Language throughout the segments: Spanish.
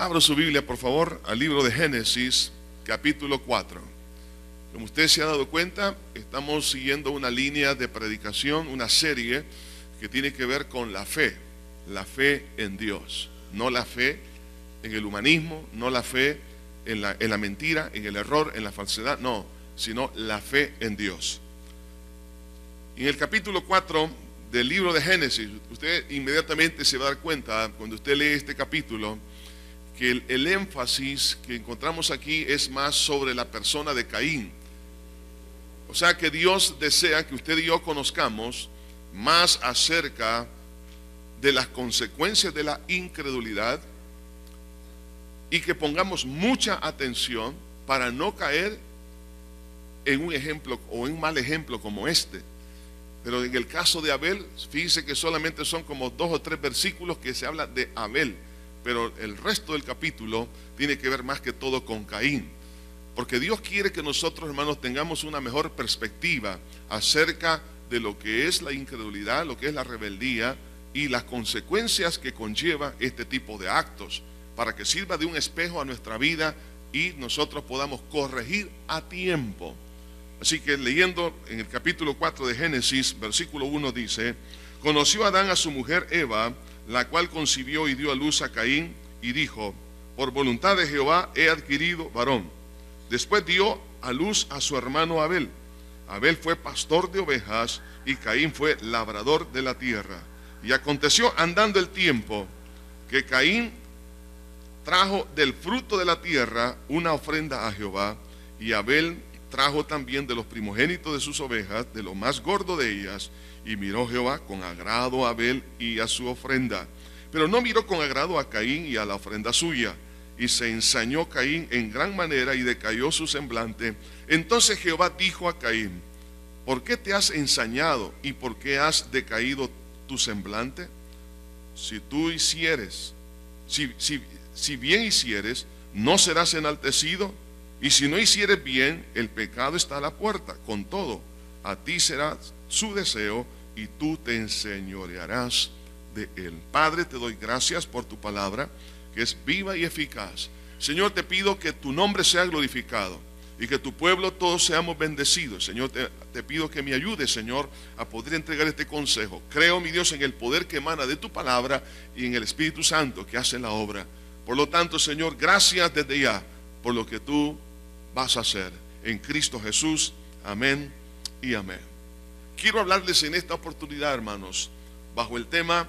Abra su Biblia, por favor, al libro de Génesis, capítulo 4. Como usted se ha dado cuenta, estamos siguiendo una línea de predicación, una serie que tiene que ver con la fe en Dios. No la fe en el humanismo, no la fe en la mentira, en el error, en la falsedad, no, sino la fe en Dios. En el capítulo 4 del libro de Génesis, usted inmediatamente se va a dar cuenta, cuando usted lee este capítulo, que el énfasis que encontramos aquí es más sobre la persona de Caín. O sea que Dios desea que usted y yo conozcamos más acerca de las consecuencias de la incredulidad y que pongamos mucha atención para no caer en un ejemplo o en un mal ejemplo como este. Pero en el caso de Abel, fíjese que solamente son como 2 o 3 versículos que se habla de Abel, pero el resto del capítulo tiene que ver más que todo con Caín. Porque Dios quiere que nosotros, hermanos, tengamos una mejor perspectiva acerca de lo que es la incredulidad, lo que es la rebeldía y las consecuencias que conlleva este tipo de actos, para que sirva de un espejo a nuestra vida y nosotros podamos corregir a tiempo. Así que leyendo en el capítulo 4 de Génesis, versículo 1 dice: conoció Adán a su mujer Eva, la cual concibió y dio a luz a Caín, y dijo: por voluntad de Jehová he adquirido varón. Después dio a luz a su hermano Abel. Abel fue pastor de ovejas y Caín fue labrador de la tierra. Y aconteció andando el tiempo que Caín trajo del fruto de la tierra una ofrenda a Jehová, y Abel trajo también de los primogénitos de sus ovejas, de lo más gordo de ellas. Y miró Jehová con agrado a Abel y a su ofrenda, pero no miró con agrado a Caín y a la ofrenda suya. Y se ensañó Caín en gran manera y decayó su semblante. Entonces Jehová dijo a Caín: ¿por qué te has ensañado y por qué has decaído tu semblante? Si tú hicieres, si bien hicieres, no serás enaltecido, y si no hicieres bien, el pecado está a la puerta. Con todo, a ti será su deseo y tú te enseñorearás de él. Padre, te doy gracias por tu palabra, que es viva y eficaz. Señor, te pido que tu nombre sea glorificado y que tu pueblo todos seamos bendecidos. Señor, te pido que me ayudes, Señor, a poder entregar este consejo. Creo, mi Dios, en el poder que emana de tu palabra y en el Espíritu Santo que hace la obra. Por lo tanto, Señor, gracias desde ya por lo que tú vas a hacer. En Cristo Jesús, amén y amén. Quiero hablarles en esta oportunidad, hermanos, bajo el tema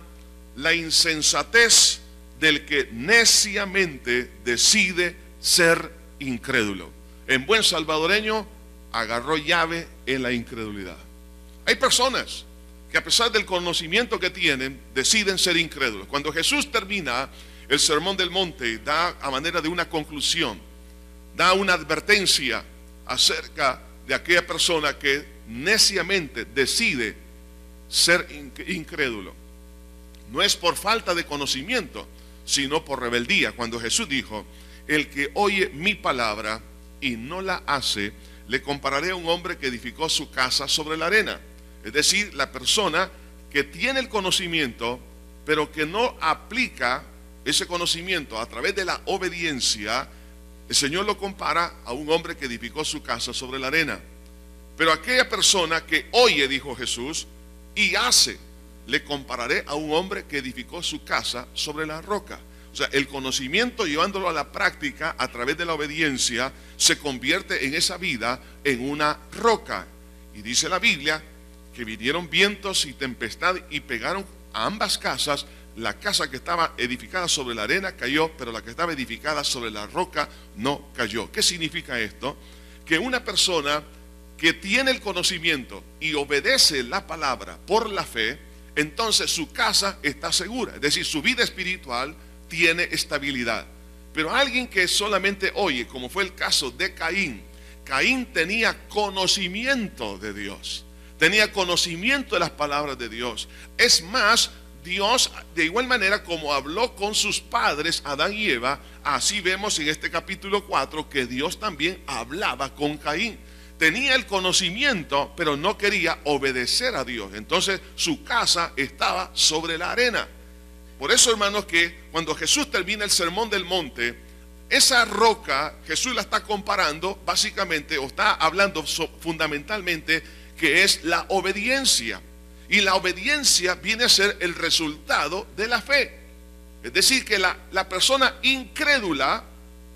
la insensatez del que neciamente decide ser incrédulo. En buen salvadoreño, agarró llave en la incredulidad. Hay personas que a pesar del conocimiento que tienen, deciden ser incrédulos. Cuando Jesús termina el Sermón del Monte, da a manera de una conclusión, da una advertencia acerca de aquella persona que neciamente decide ser incrédulo. No es por falta de conocimiento, sino por rebeldía. Cuando Jesús dijo: el que oye mi palabra y no la hace, le compararé a un hombre que edificó su casa sobre la arena. Es decir, la persona que tiene el conocimiento, pero que no aplica ese conocimiento a través de la obediencia. El Señor lo compara a un hombre que edificó su casa sobre la arena. Pero aquella persona que oye, dijo Jesús, y hace, le compararé a un hombre que edificó su casa sobre la roca. O sea, el conocimiento, llevándolo a la práctica a través de la obediencia, se convierte en esa vida en una roca. Y dice la Biblia que vinieron vientos y tempestad y pegaron a ambas casas. La casa que estaba edificada sobre la arena cayó, pero la que estaba edificada sobre la roca no cayó. ¿Qué significa esto? Que una persona que tiene el conocimiento y obedece la palabra por la fe, entonces su casa está segura. Es decir, su vida espiritual tiene estabilidad. Pero alguien que solamente oye, como fue el caso de Caín, Caín tenía conocimiento de Dios, tenía conocimiento de las palabras de Dios. Es más, Dios, de igual manera como habló con sus padres, Adán y Eva, así vemos en este capítulo 4 que Dios también hablaba con Caín. Tenía el conocimiento, pero no quería obedecer a Dios. Entonces su casa estaba sobre la arena. Por eso, hermanos, que cuando Jesús termina el sermón del monte, esa roca, Jesús la está comparando básicamente, o está hablando fundamentalmente, que es la obediencia. Y la obediencia viene a ser el resultado de la fe. Es decir, que la persona incrédula,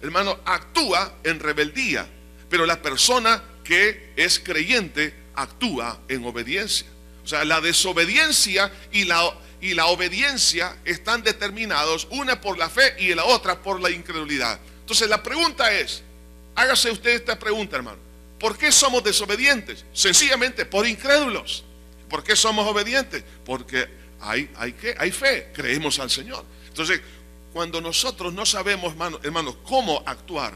hermano, actúa en rebeldía, pero la persona que es creyente actúa en obediencia. O sea, la desobediencia y la obediencia están determinados, una por la fe y la otra por la incredulidad. Entonces la pregunta es, hágase usted esta pregunta, hermano: ¿por qué somos desobedientes? Sencillamente por incrédulos. ¿Por qué somos obedientes? Porque hay fe, creemos al Señor. Entonces, cuando nosotros no sabemos, hermanos, cómo actuar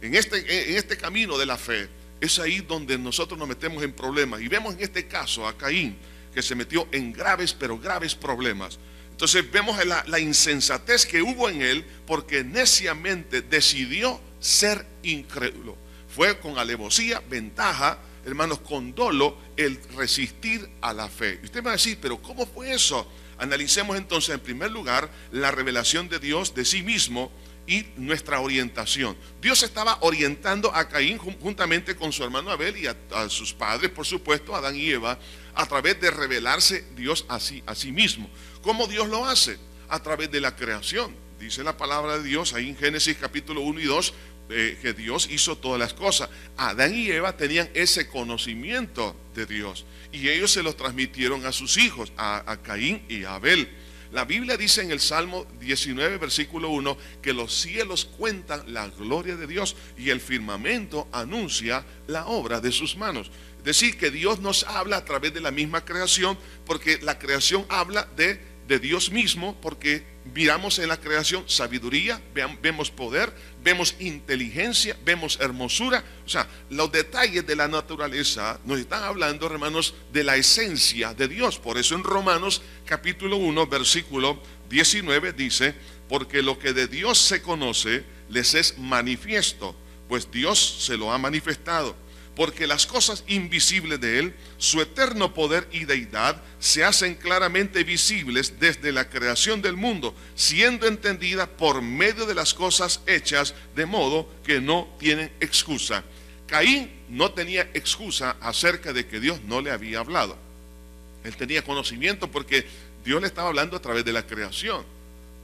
en este camino de la fe, es ahí donde nosotros nos metemos en problemas. Y vemos en este caso a Caín, que se metió en graves, pero graves problemas. Entonces vemos la insensatez que hubo en él, porque neciamente decidió ser incrédulo. Fue con alevosía, ventaja, hermanos, con dolo, el resistir a la fe. Y usted va a decir, pero ¿cómo fue eso? Analicemos entonces, en primer lugar, la revelación de Dios de sí mismo y nuestra orientación. Dios estaba orientando a Caín juntamente con su hermano Abel y a sus padres, por supuesto, Adán y Eva, a través de revelarse Dios a sí mismo. ¿Cómo Dios lo hace? A través de la creación. Dice la palabra de Dios ahí en Génesis capítulo 1 y 2, que Dios hizo todas las cosas. Adán y Eva tenían ese conocimiento de Dios y ellos se lo transmitieron a sus hijos, a Caín y a Abel. La Biblia dice en el Salmo 19 versículo 1 que los cielos cuentan la gloria de Dios y el firmamento anuncia la obra de sus manos. Es decir, que Dios nos habla a través de la misma creación, porque la creación habla de Dios mismo, porque miramos en la creación sabiduría, vemos poder, vemos inteligencia, vemos hermosura. O sea, los detalles de la naturaleza nos están hablando, hermanos, de la esencia de Dios. Por eso en Romanos capítulo 1 versículo 19 dice: porque lo que de Dios se conoce les es manifiesto, pues Dios se lo ha manifestado. Porque las cosas invisibles de Él, su eterno poder y deidad, se hacen claramente visibles desde la creación del mundo, siendo entendida por medio de las cosas hechas, de modo que no tienen excusa. Caín no tenía excusa acerca de que Dios no le había hablado. Él tenía conocimiento porque Dios le estaba hablando a través de la creación.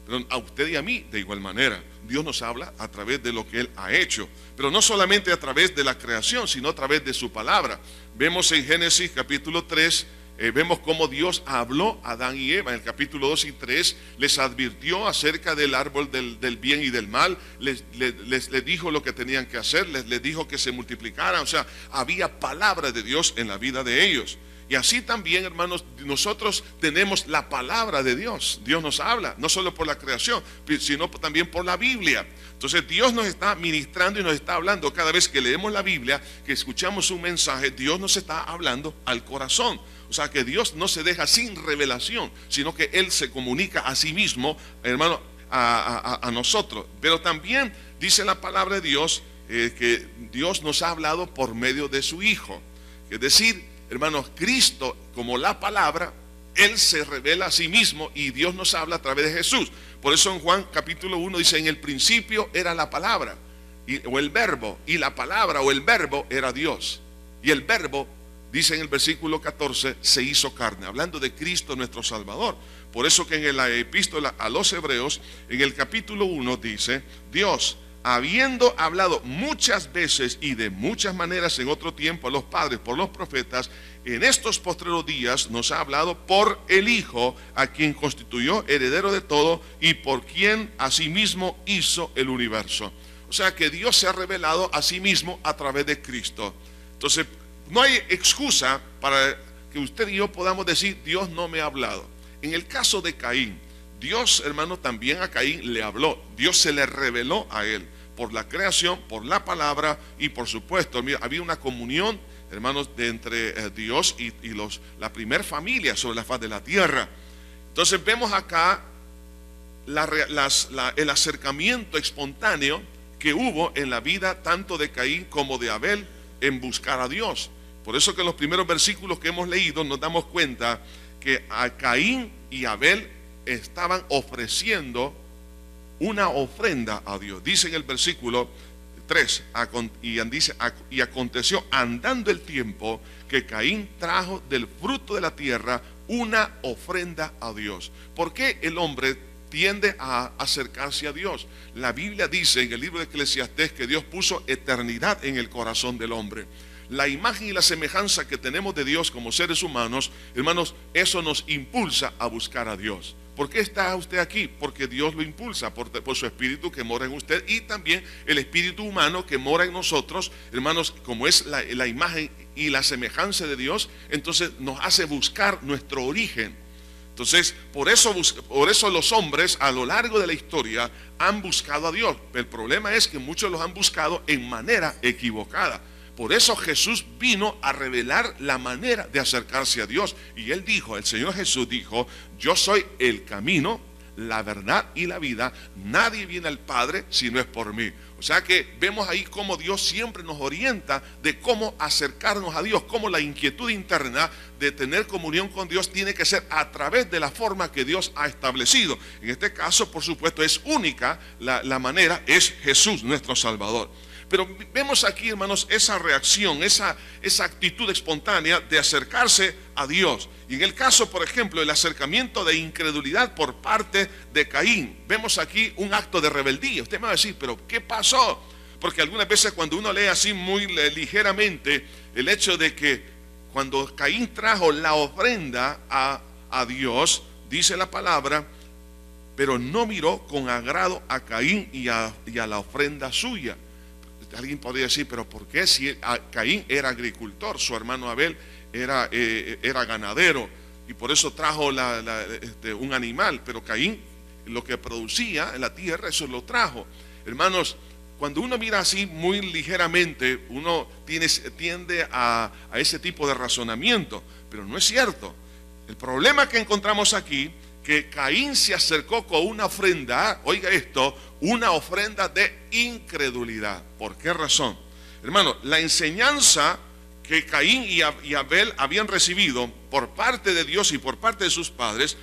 Pero a usted y a mí de igual manera, Dios nos habla a través de lo que Él ha hecho, pero no solamente a través de la creación, sino a través de su palabra. Vemos en Génesis capítulo 3, vemos cómo Dios habló a Adán y Eva. En el capítulo 2 y 3 les advirtió acerca del árbol del bien y del mal, les dijo lo que tenían que hacer, les dijo que se multiplicaran. O sea, había palabra de Dios en la vida de ellos. Y así también, hermanos, nosotros tenemos la palabra de Dios. Dios nos habla, no solo por la creación, sino también por la Biblia. Entonces Dios nos está ministrando y nos está hablando. Cada vez que leemos la Biblia, que escuchamos un mensaje, Dios nos está hablando al corazón. O sea que Dios no se deja sin revelación, sino que Él se comunica a sí mismo, hermano, a nosotros. Pero también dice la palabra de Dios, que Dios nos ha hablado por medio de su Hijo. Es decir, hermanos, Cristo como la palabra, Él se revela a sí mismo y Dios nos habla a través de Jesús. Por eso en Juan capítulo 1 dice: en el principio era la palabra, o el verbo, y la palabra o el verbo era Dios. Y el verbo, dice en el versículo 14, se hizo carne, hablando de Cristo nuestro Salvador. Por eso que en la epístola a los Hebreos, en el capítulo 1 dice: Dios, habiendo hablado muchas veces y de muchas maneras en otro tiempo a los padres por los profetas, en estos postreros días nos ha hablado por el Hijo, a quien constituyó heredero de todo y por quien asimismo hizo el universo. O sea que Dios se ha revelado a sí mismo a través de Cristo. Entonces no hay excusa para que usted y yo podamos decir: Dios no me ha hablado. En el caso de Caín, Dios, hermano, también a Caín le habló. Dios se le reveló a él por la creación, por la palabra y por supuesto había una comunión, hermanos, entre Dios y la primer familia sobre la faz de la tierra. Entonces vemos acá el acercamiento espontáneo que hubo en la vida tanto de Caín como de Abel en buscar a Dios. Por eso que en los primeros versículos que hemos leído nos damos cuenta que a Caín y Abel estaban ofreciendo una ofrenda a Dios. Dice en el versículo 3, y aconteció andando el tiempo que Caín trajo del fruto de la tierra una ofrenda a Dios. ¿Por qué el hombre tiende a acercarse a Dios? La Biblia dice en el libro de Eclesiastés que Dios puso eternidad en el corazón del hombre. La imagen y la semejanza que tenemos de Dios como seres humanos, hermanos, eso nos impulsa a buscar a Dios. ¿Por qué está usted aquí? Porque Dios lo impulsa, por su espíritu que mora en usted y también el espíritu humano que mora en nosotros, hermanos, como es la imagen y la semejanza de Dios, entonces nos hace buscar nuestro origen. Entonces, por eso los hombres a lo largo de la historia han buscado a Dios. El problema es que muchos los han buscado en manera equivocada. Por eso Jesús vino a revelar la manera de acercarse a Dios. Y Él dijo, el Señor Jesús dijo, yo soy el camino, la verdad y la vida. Nadie viene al Padre si no es por mí. O sea que vemos ahí cómo Dios siempre nos orienta de cómo acercarnos a Dios, cómo la inquietud interna de tener comunión con Dios tiene que ser a través de la forma que Dios ha establecido. En este caso, por supuesto, es única la manera, es Jesús, nuestro Salvador. Pero vemos aquí, hermanos, esa reacción, esa actitud espontánea de acercarse a Dios. Y en el caso, por ejemplo, el acercamiento de incredulidad por parte de Caín, vemos aquí un acto de rebeldía. Usted me va a decir, ¿pero qué pasó? Porque algunas veces cuando uno lee así muy ligeramente el hecho de que cuando Caín trajo la ofrenda a Dios, dice la palabra, pero no miró con agrado a Caín y a la ofrenda suya. Alguien podría decir, pero ¿por qué? Si Caín era agricultor, su hermano Abel era ganadero y por eso trajo un animal, pero Caín lo que producía en la tierra, eso lo trajo. Hermanos, cuando uno mira así muy ligeramente, uno tiende a ese tipo de razonamiento, pero no es cierto. El problema que encontramos aquí, que Caín se acercó con una ofrenda, oiga esto, una ofrenda de incredulidad. ¿Por qué razón? Hermano, la enseñanza que Caín y Abel habían recibido por parte de Dios y por parte de sus padres,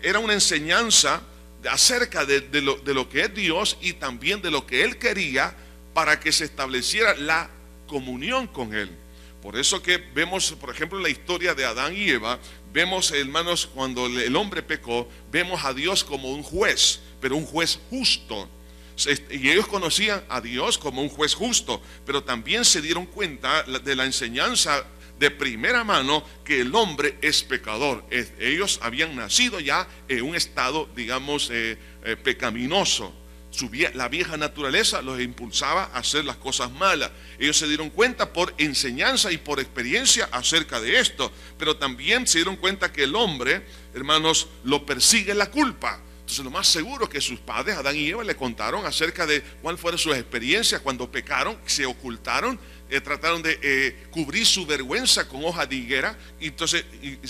era una enseñanza acerca de lo que es Dios y también de lo que Él quería para que se estableciera la comunión con Él. Por eso que vemos, por ejemplo, la historia de Adán y Eva, vemos, hermanos, cuando el hombre pecó, vemos a Dios como un juez, pero un juez justo. Y ellos conocían a Dios como un juez justo, pero también se dieron cuenta de la enseñanza de primera mano que el hombre es pecador. Ellos habían nacido ya en un estado, digamos, pecaminoso. La vieja naturaleza los impulsaba a hacer las cosas malas. Ellos se dieron cuenta por enseñanza y por experiencia acerca de esto, pero también se dieron cuenta que el hombre, hermanos, lo persigue la culpa. Entonces lo más seguro es que sus padres, Adán y Eva, le contaron acerca de cuáles fueron sus experiencias cuando pecaron, se ocultaron, trataron de cubrir su vergüenza con hoja de higuera. Y entonces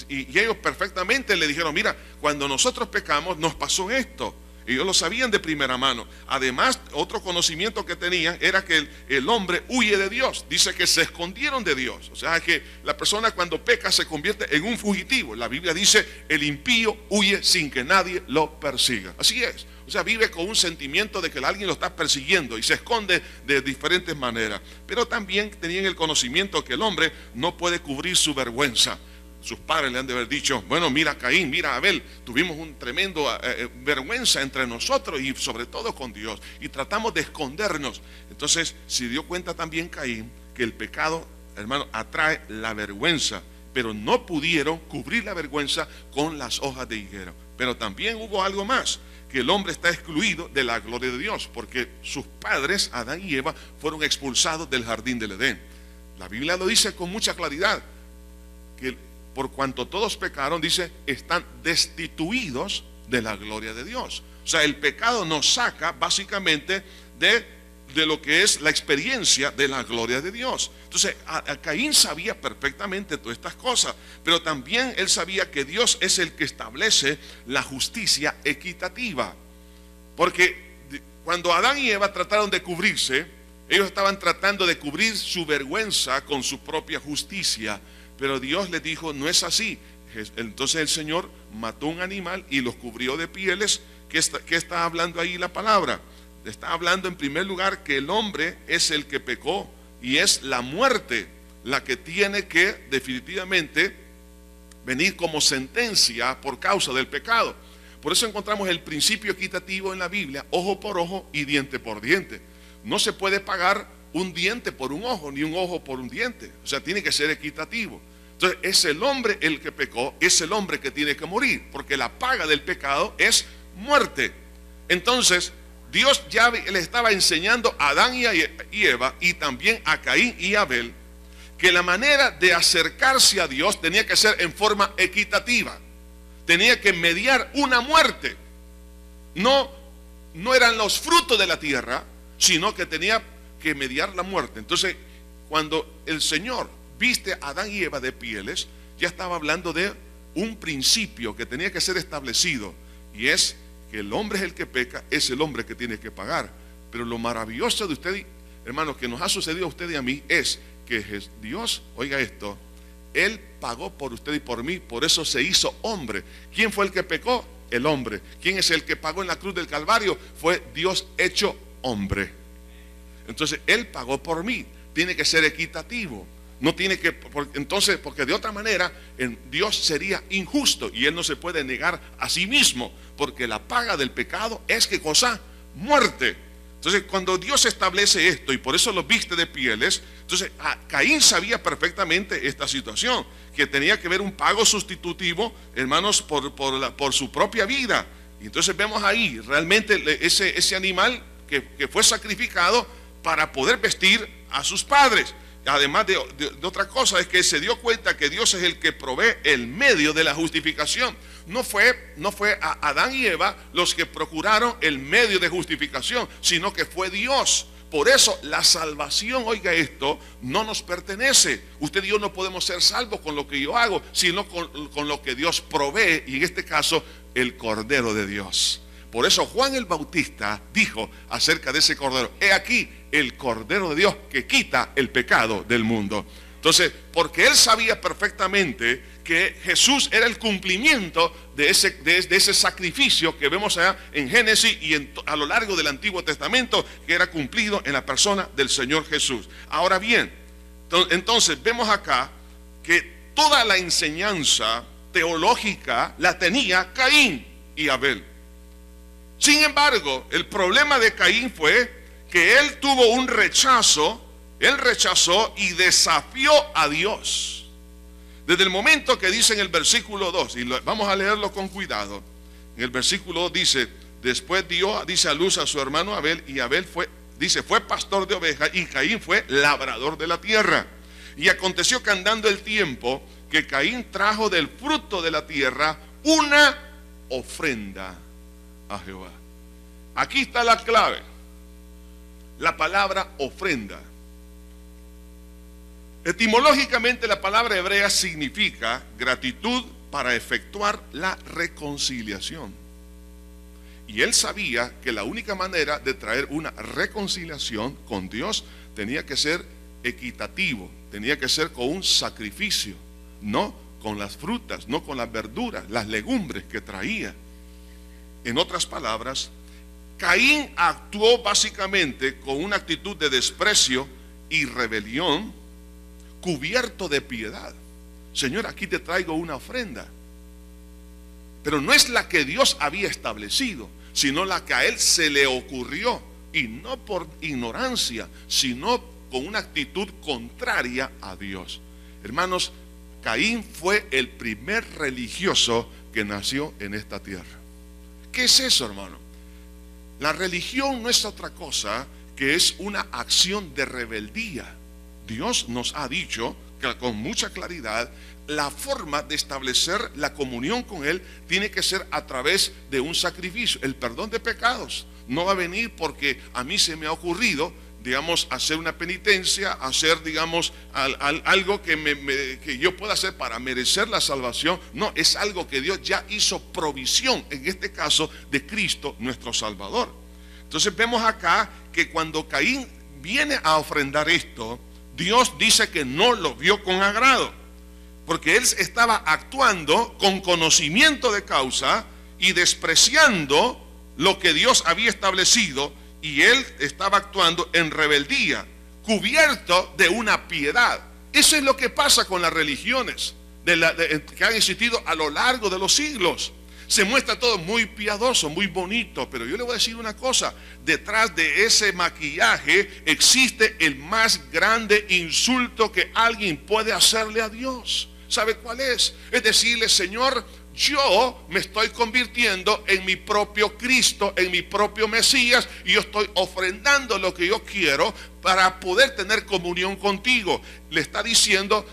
y ellos perfectamente le dijeron, mira, cuando nosotros pecamos nos pasó esto. Ellos lo sabían de primera mano. Además, otro conocimiento que tenían era que el hombre huye de Dios. Dice que se escondieron de Dios. O sea que la persona cuando peca se convierte en un fugitivo. La Biblia dice, el impío huye sin que nadie lo persiga. Así es. O sea, vive con un sentimiento de que alguien lo está persiguiendo y se esconde de diferentes maneras. Pero también tenían el conocimiento que el hombre no puede cubrir su vergüenza. Sus padres le han de haber dicho, bueno, mira Caín, mira Abel, tuvimos un tremendo vergüenza entre nosotros y sobre todo con Dios, y tratamos de escondernos. Entonces se dio cuenta también Caín que el pecado, hermano, atrae la vergüenza, pero no pudieron cubrir la vergüenza con las hojas de higuera. Pero también hubo algo más, que el hombre está excluido de la gloria de Dios, porque sus padres, Adán y Eva, fueron expulsados del jardín del Edén. La Biblia lo dice con mucha claridad, que por cuanto todos pecaron, dice, están destituidos de la gloria de Dios. O sea, el pecado nos saca básicamente de lo que es la experiencia de la gloria de Dios. Entonces, Caín sabía perfectamente todas estas cosas, pero también él sabía que Dios es el que establece la justicia equitativa. Porque cuando Adán y Eva trataron de cubrirse, ellos estaban tratando de cubrir su vergüenza con su propia justicia. Pero Dios les dijo, no es así. Entonces el Señor mató un animal y los cubrió de pieles. ¿Qué está hablando ahí la palabra? Está hablando en primer lugar que el hombre es el que pecó y es la muerte la que tiene que definitivamente venir como sentencia por causa del pecado. Por eso encontramos el principio equitativo en la Biblia: ojo por ojo y diente por diente. No se puede pagar un diente por un ojo, ni un ojo por un diente. O sea, tiene que ser equitativo. Entonces es el hombre el que pecó, es el hombre que tiene que morir, porque la paga del pecado es muerte. Entonces Dios ya le estaba enseñando a Adán y Eva, y también a Caín y Abel, que la manera de acercarse a Dios tenía que ser en forma equitativa. Tenía que mediar una muerte. No eran los frutos de la tierra, sino que tenía que mediar la muerte. Entonces, cuando el Señor viste a Adán y Eva de pieles, ya estaba hablando de un principio que tenía que ser establecido, y es que el hombre es el que peca, es el hombre que tiene que pagar. Pero lo maravilloso de usted, hermanos, que nos ha sucedido a usted y a mí, es que Dios, oiga esto, Él pagó por usted y por mí, por eso se hizo hombre. ¿Quién fue el que pecó? El hombre. ¿Quién es el que pagó en la cruz del Calvario? Fue Dios hecho hombre. Entonces Él pagó por mí. Tiene que ser equitativo. No tiene que, entonces, porque de otra manera Dios sería injusto, y Él no se puede negar a sí mismo, porque la paga del pecado es, ¿qué cosa? Muerte. Entonces, cuando Dios establece esto, y por eso los viste de pieles, entonces Caín sabía perfectamente esta situación, que tenía que ver un pago sustitutivo, hermanos, por su propia vida. Y entonces vemos ahí realmente ese animal que fue sacrificado para poder vestir a sus padres. Además de otra cosa, es que se dio cuenta que Dios es el que provee el medio de la justificación. No fue a Adán y Eva los que procuraron el medio de justificación, sino que fue Dios. Por eso la salvación, oiga esto, no nos pertenece. Usted y yo no podemos ser salvos con lo que yo hago, sino con lo que Dios provee, y en este caso el Cordero de Dios. Por eso Juan el Bautista dijo acerca de ese Cordero: he aquí el Cordero de Dios que quita el pecado del mundo. Entonces, porque él sabía perfectamente que Jesús era el cumplimiento de ese sacrificio que vemos allá en Génesis y a lo largo del Antiguo Testamento, que era cumplido en la persona del Señor Jesús. Ahora bien, entonces vemos acá que toda la enseñanza teológica la tenía Caín y Abel. Sin embargo, el problema de Caín fue que él tuvo un rechazo. Él rechazó y desafió a Dios. Desde el momento que dice en el versículo 2, y vamos a leerlo con cuidado. En el versículo 2 dice: después dice a luz a su hermano Abel, y Abel fue pastor de ovejas, y Caín fue labrador de la tierra. Y aconteció que andando el tiempo, que Caín trajo del fruto de la tierra una ofrenda a Jehová. Aquí está la clave. La palabra ofrenda. Etimológicamente la palabra hebrea significa gratitud para efectuar la reconciliación. Y él sabía que la única manera de traer una reconciliación con Dios tenía que ser equitativo, tenía que ser con un sacrificio, no con las frutas, no con las verduras, las legumbres que traía. En otras palabras, Caín actuó básicamente con una actitud de desprecio y rebelión, cubierto de piedad. Señor, aquí te traigo una ofrenda, pero no es la que Dios había establecido, sino la que a él se le ocurrió, y no por ignorancia, sino con una actitud contraria a Dios. Hermanos, Caín fue el primer religioso que nació en esta tierra. ¿Qué es eso, hermano? La religión no es otra cosa que es una acción de rebeldía. Dios nos ha dicho que con mucha claridad la forma de establecer la comunión con Él tiene que ser a través de un sacrificio. El perdón de pecados no va a venir porque a mí se me ha ocurrido, digamos, hacer una penitencia, hacer, digamos, algo que yo pueda hacer para merecer la salvación. No, es algo que Dios ya hizo provisión, en este caso de Cristo nuestro Salvador. Entonces vemos acá que cuando Caín viene a ofrendar esto, Dios dice que no lo vio con agrado. porque él estaba actuando con conocimiento de causa y despreciando lo que Dios había establecido, y él estaba actuando en rebeldía, cubierto de una piedad. Eso es lo que pasa con las religiones que han existido a lo largo de los siglos. Se muestra todo muy piadoso, muy bonito, pero yo le voy a decir una cosa: detrás de ese maquillaje existe el más grande insulto que alguien puede hacerle a Dios. ¿Sabe cuál es? Es decirle: Señor, yo me estoy convirtiendo en mi propio Cristo, en mi propio Mesías, y yo estoy ofrendando lo que yo quiero para poder tener comunión contigo. Le está diciendo: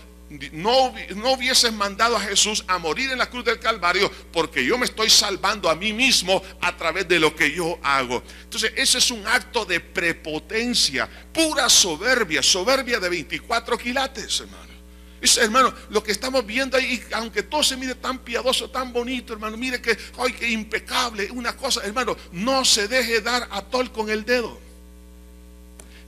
no hubieses mandado a Jesús a morir en la cruz del Calvario, porque yo me estoy salvando a mí mismo a través de lo que yo hago. Entonces ese es un acto de prepotencia, pura soberbia, soberbia de 24 quilates, hermano. Hermano, lo que estamos viendo ahí, aunque todo se mire tan piadoso, tan bonito, hermano, mire que, ay, que impecable, una cosa, hermano, no se deje dar a tol con el dedo.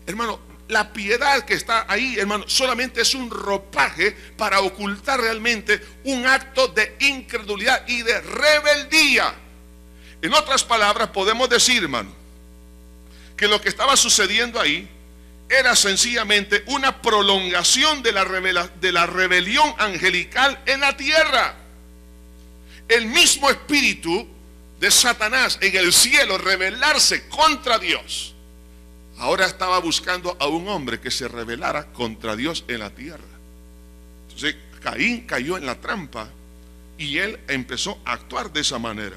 Hermano, la piedad que está ahí, hermano, solamente es un ropaje para ocultar realmente un acto de incredulidad y de rebeldía. En otras palabras, podemos decir, hermano, que lo que estaba sucediendo ahí era sencillamente una prolongación de la rebelión angelical en la tierra. El mismo espíritu de Satanás en el cielo, rebelarse contra Dios, ahora estaba buscando a un hombre que se rebelara contra Dios en la tierra. Entonces Caín cayó en la trampa y él empezó a actuar de esa manera.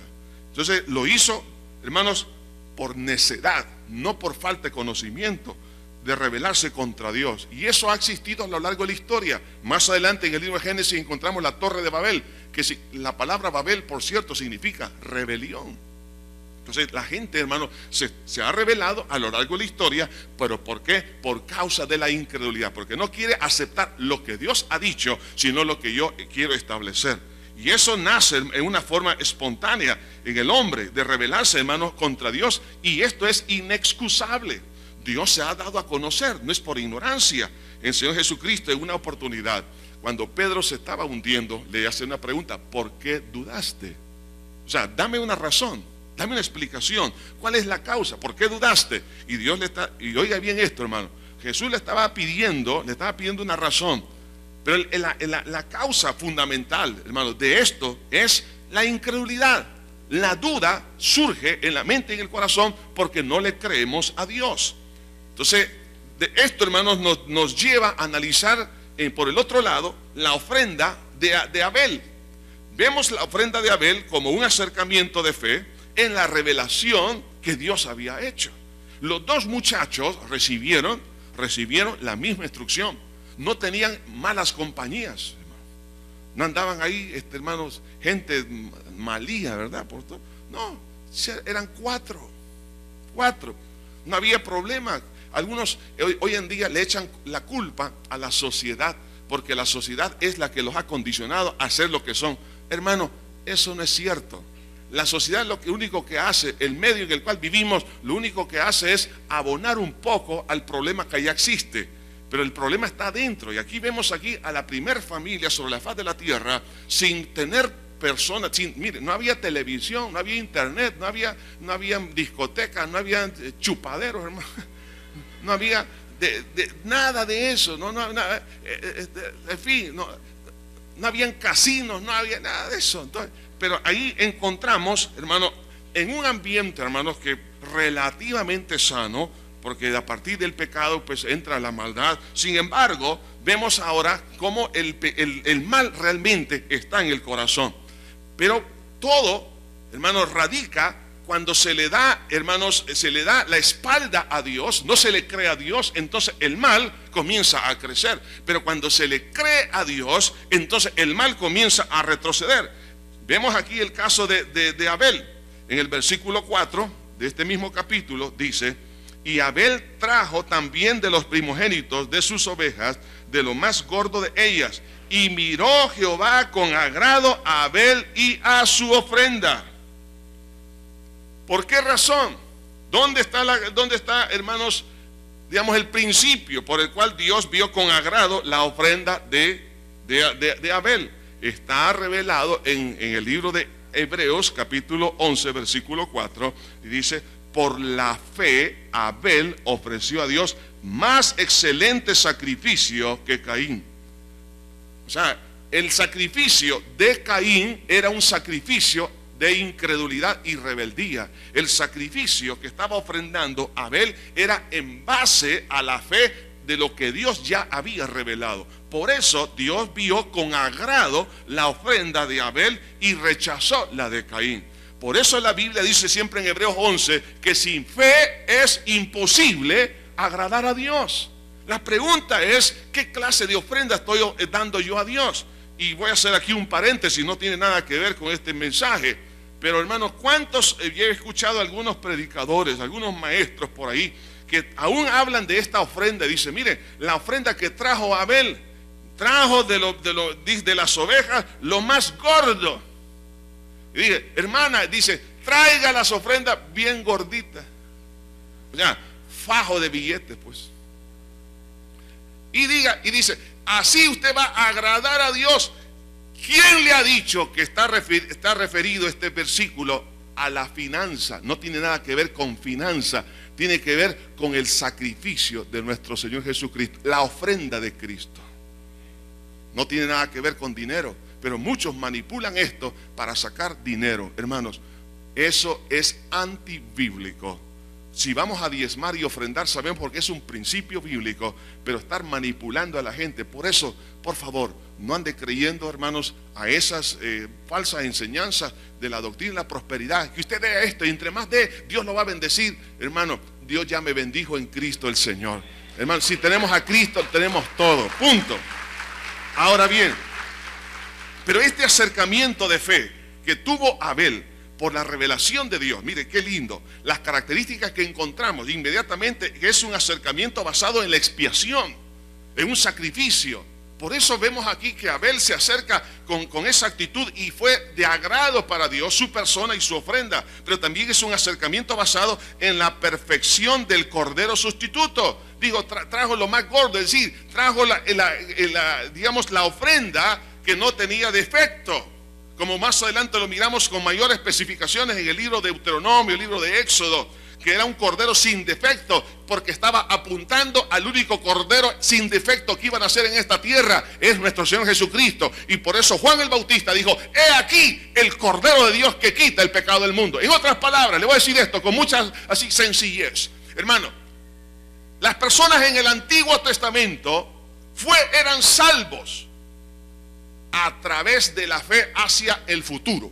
Entonces lo hizo, hermanos, por necedad, no por falta de conocimiento, de rebelarse contra Dios. Y eso ha existido a lo largo de la historia. Más adelante en el libro de Génesis encontramos la Torre de Babel, que la palabra Babel, por cierto, significa rebelión. Entonces la gente, hermano, se ha rebelado a lo largo de la historia. ¿Pero por qué? Por causa de la incredulidad, porque no quiere aceptar lo que Dios ha dicho, sino lo que yo quiero establecer. Y eso nace en una forma espontánea en el hombre, de rebelarse, hermano, contra Dios. Y esto es inexcusable. Dios se ha dado a conocer, no es por ignorancia. El Señor Jesucristo, en una oportunidad, cuando Pedro se estaba hundiendo, le hace una pregunta: ¿por qué dudaste? O sea, dame una razón, dame una explicación. ¿Cuál es la causa? ¿Por qué dudaste? Y Dios le está, y oiga bien esto, hermano, Jesús le estaba pidiendo una razón. Pero la causa fundamental, hermano, de esto es la incredulidad. La duda surge en la mente y en el corazón porque no le creemos a Dios. Entonces, de esto, hermanos, nos lleva a analizar por el otro lado la ofrenda de Abel. Vemos la ofrenda de Abel como un acercamiento de fe en la revelación que Dios había hecho. Los dos muchachos recibieron la misma instrucción. No tenían malas compañías, hermano. No andaban ahí, hermanos, gente malía, ¿verdad? No, eran cuatro. No había problema. Algunos hoy en día le echan la culpa a la sociedad, porque la sociedad es la que los ha condicionado a ser lo que son. Hermano, eso no es cierto. La sociedad lo único que hace, el medio en el cual vivimos, lo único que hace es abonar un poco al problema que ya existe. Pero el problema está adentro. Y aquí vemos a la primer familia sobre la faz de la tierra sin tener personas. Mire, no había televisión, no había internet, no había discotecas, no había chupaderos, hermano. No había nada de eso. En fin, no habían casinos, no había nada de eso. Entonces, pero ahí encontramos, hermano, en un ambiente, hermanos, que relativamente sano, porque a partir del pecado pues entra la maldad. Sin embargo, vemos ahora cómo el mal realmente está en el corazón. Pero todo, hermanos, radica cuando se le da, hermanos, se le da la espalda a Dios, no se le cree a Dios, entonces el mal comienza a crecer. Pero cuando se le cree a Dios, entonces el mal comienza a retroceder. Vemos aquí el caso de Abel. En el versículo 4 de este mismo capítulo dice: y Abel trajo también de los primogénitos de sus ovejas, de lo más gordo de ellas, y miró Jehová con agrado a Abel y a su ofrenda. ¿Por qué razón? ¿Dónde está, hermanos, digamos, el principio por el cual Dios vio con agrado la ofrenda de de Abel. Está revelado en el libro de Hebreos capítulo 11 versículo 4 y dice: por la fe Abel ofreció a Dios más excelente sacrificio que Caín. O sea, el sacrificio de Caín era un sacrificio de incredulidad y rebeldía. El sacrificio que estaba ofrendando Abel era en base a la fe de lo que Dios ya había revelado. Por eso Dios vio con agrado la ofrenda de Abel y rechazó la de Caín. Por eso la Biblia dice siempre en Hebreos 11 que sin fe es imposible agradar a Dios. La pregunta es: ¿qué clase de ofrenda estoy dando yo a Dios? Y voy a hacer aquí un paréntesis, no tiene nada que ver con este mensaje, pero hermanos, ¿cuántos he escuchado algunos predicadores, algunos maestros por ahí que aún hablan de esta ofrenda? Dice: mire, la ofrenda que trajo Abel, trajo de las ovejas lo más gordo. Y dice: hermana, dice, traiga las ofrendas bien gorditas, o sea, fajo de billetes, pues. Y dice: así usted va a agradar a Dios. ¿Quién le ha dicho que está referido este versículo a la finanza? No tiene nada que ver con finanza, tiene que ver con el sacrificio de nuestro Señor Jesucristo, la ofrenda de Cristo. No tiene nada que ver con dinero, pero muchos manipulan esto para sacar dinero. Hermanos, eso es antibíblico. Si vamos a diezmar y ofrendar, sabemos porque es un principio bíblico, pero estar manipulando a la gente, por eso, por favor, no ande creyendo, hermanos, a esas falsas enseñanzas de la doctrina de la prosperidad. Que usted dé esto y entre más dé, Dios lo va a bendecir. Hermano, Dios ya me bendijo en Cristo el Señor. Hermano, si tenemos a Cristo, tenemos todo. Punto. Ahora bien, pero este acercamiento de fe que tuvo Abel por la revelación de Dios, mire qué lindo, las características que encontramos inmediatamente, que es un acercamiento basado en la expiación, en un sacrificio. Por eso vemos aquí que Abel se acerca con esa actitud y fue de agrado para Dios su persona y su ofrenda, pero también es un acercamiento basado en la perfección del cordero sustituto. Digo, trajo lo más gordo, es decir, trajo la ofrenda que no tenía defecto, como más adelante lo miramos con mayores especificaciones en el libro de Deuteronomio, el libro de Éxodo, que era un cordero sin defecto, porque estaba apuntando al único cordero sin defecto que iban a hacer en esta tierra, es nuestro Señor Jesucristo. Y por eso Juan el Bautista dijo: he aquí el cordero de Dios que quita el pecado del mundo. En otras palabras, le voy a decir esto con mucha así sencillez, hermano. Las personas en el Antiguo Testamento eran salvos a través de la fe hacia el futuro.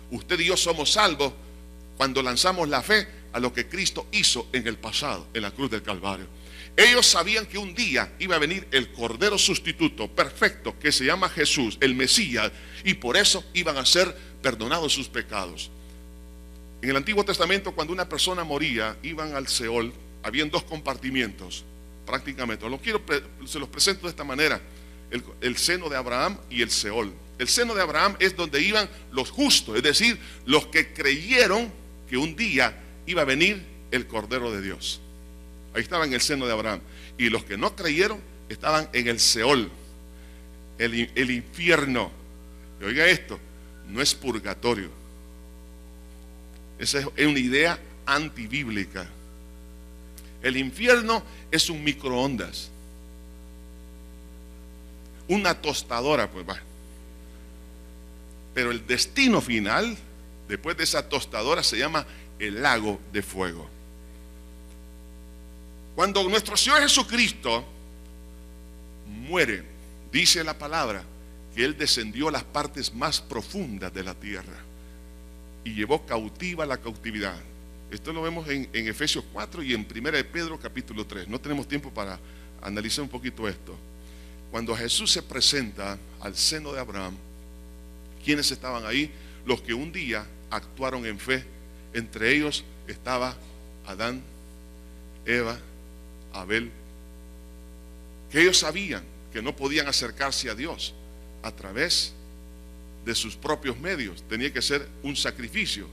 Usted y yo somos salvos cuando lanzamos la fe a lo que Cristo hizo en el pasado, en la cruz del Calvario. Ellos sabían que un día iba a venir el Cordero sustituto perfecto, que se llama Jesús, el Mesías, y por eso iban a ser perdonados sus pecados. En el Antiguo Testamento, cuando una persona moría, iban al Seol. Habían dos compartimientos, prácticamente. Se los presento de esta manera: el seno de Abraham y el Seol. El seno de Abraham es donde iban los justos, es decir, los que creyeron que un día iba a venir el Cordero de Dios. Ahí estaba en el seno de Abraham. Y los que no creyeron estaban en el Seol, el infierno. Y oiga esto, no es purgatorio. Esa es una idea antibíblica. El infierno es un microondas, una tostadora, pues va. Pero el destino final, después de esa tostadora, se llama el lago de fuego. Cuando nuestro Señor Jesucristo muere, dice la palabra que Él descendió a las partes más profundas de la tierra y llevó cautiva la cautividad. Esto lo vemos en Efesios 4 y en 1 de Pedro capítulo 3. No tenemos tiempo para analizar un poquito esto. Cuando Jesús se presenta al seno de Abraham, ¿quiénes estaban ahí? Los que un día actuaron en fe. Entre ellos estaba Adán, Eva, Abel, que ellos sabían que no podían acercarse a Dios a través de sus propios medios. Tenía que ser un sacrificio.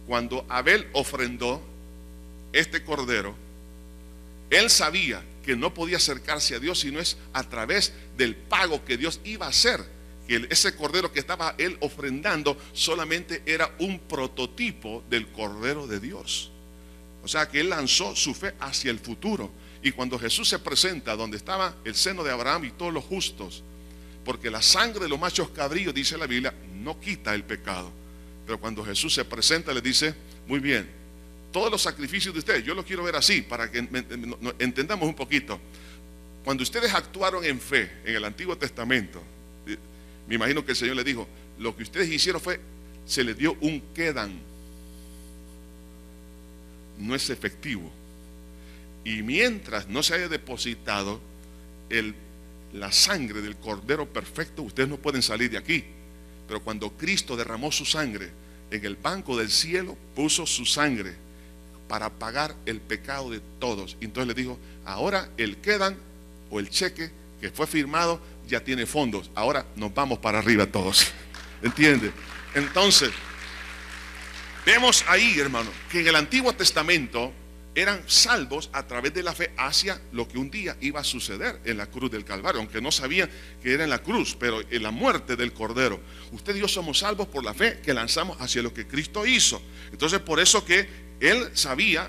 Cuando Abel ofrendó este cordero, él sabía que no podía acercarse a Dios, sino es a través del pago que Dios iba a hacer. Que ese cordero que estaba él ofrendando solamente era un prototipo del cordero de Dios. O sea que él lanzó su fe hacia el futuro. Y cuando Jesús se presenta donde estaba el seno de Abraham y todos los justos, porque la sangre de los machos cabríos, dice la Biblia, no quita el pecado. Pero cuando Jesús se presenta, le dice: muy bien, todos los sacrificios de ustedes, yo los quiero ver así, para que entendamos un poquito. Cuando ustedes actuaron en fe en el Antiguo Testamento, me imagino que el Señor le dijo: lo que ustedes hicieron fue, se les dio un quedan, no es efectivo. Y mientras no se haya depositado la sangre del Cordero perfecto, ustedes no pueden salir de aquí. Pero cuando Cristo derramó su sangre en el banco del cielo, puso su sangre para pagar el pecado de todos. Y entonces le dijo: ahora el quedan, o el cheque que fue firmado, ya tiene fondos. Ahora nos vamos para arriba todos. ¿Entiende? Entonces, vemos ahí, hermano, que en el Antiguo Testamento eran salvos a través de la fe hacia lo que un día iba a suceder en la cruz del Calvario, aunque no sabían que era en la cruz, pero en la muerte del Cordero. Usted y yo somos salvos por la fe que lanzamos hacia lo que Cristo hizo. Entonces, por eso que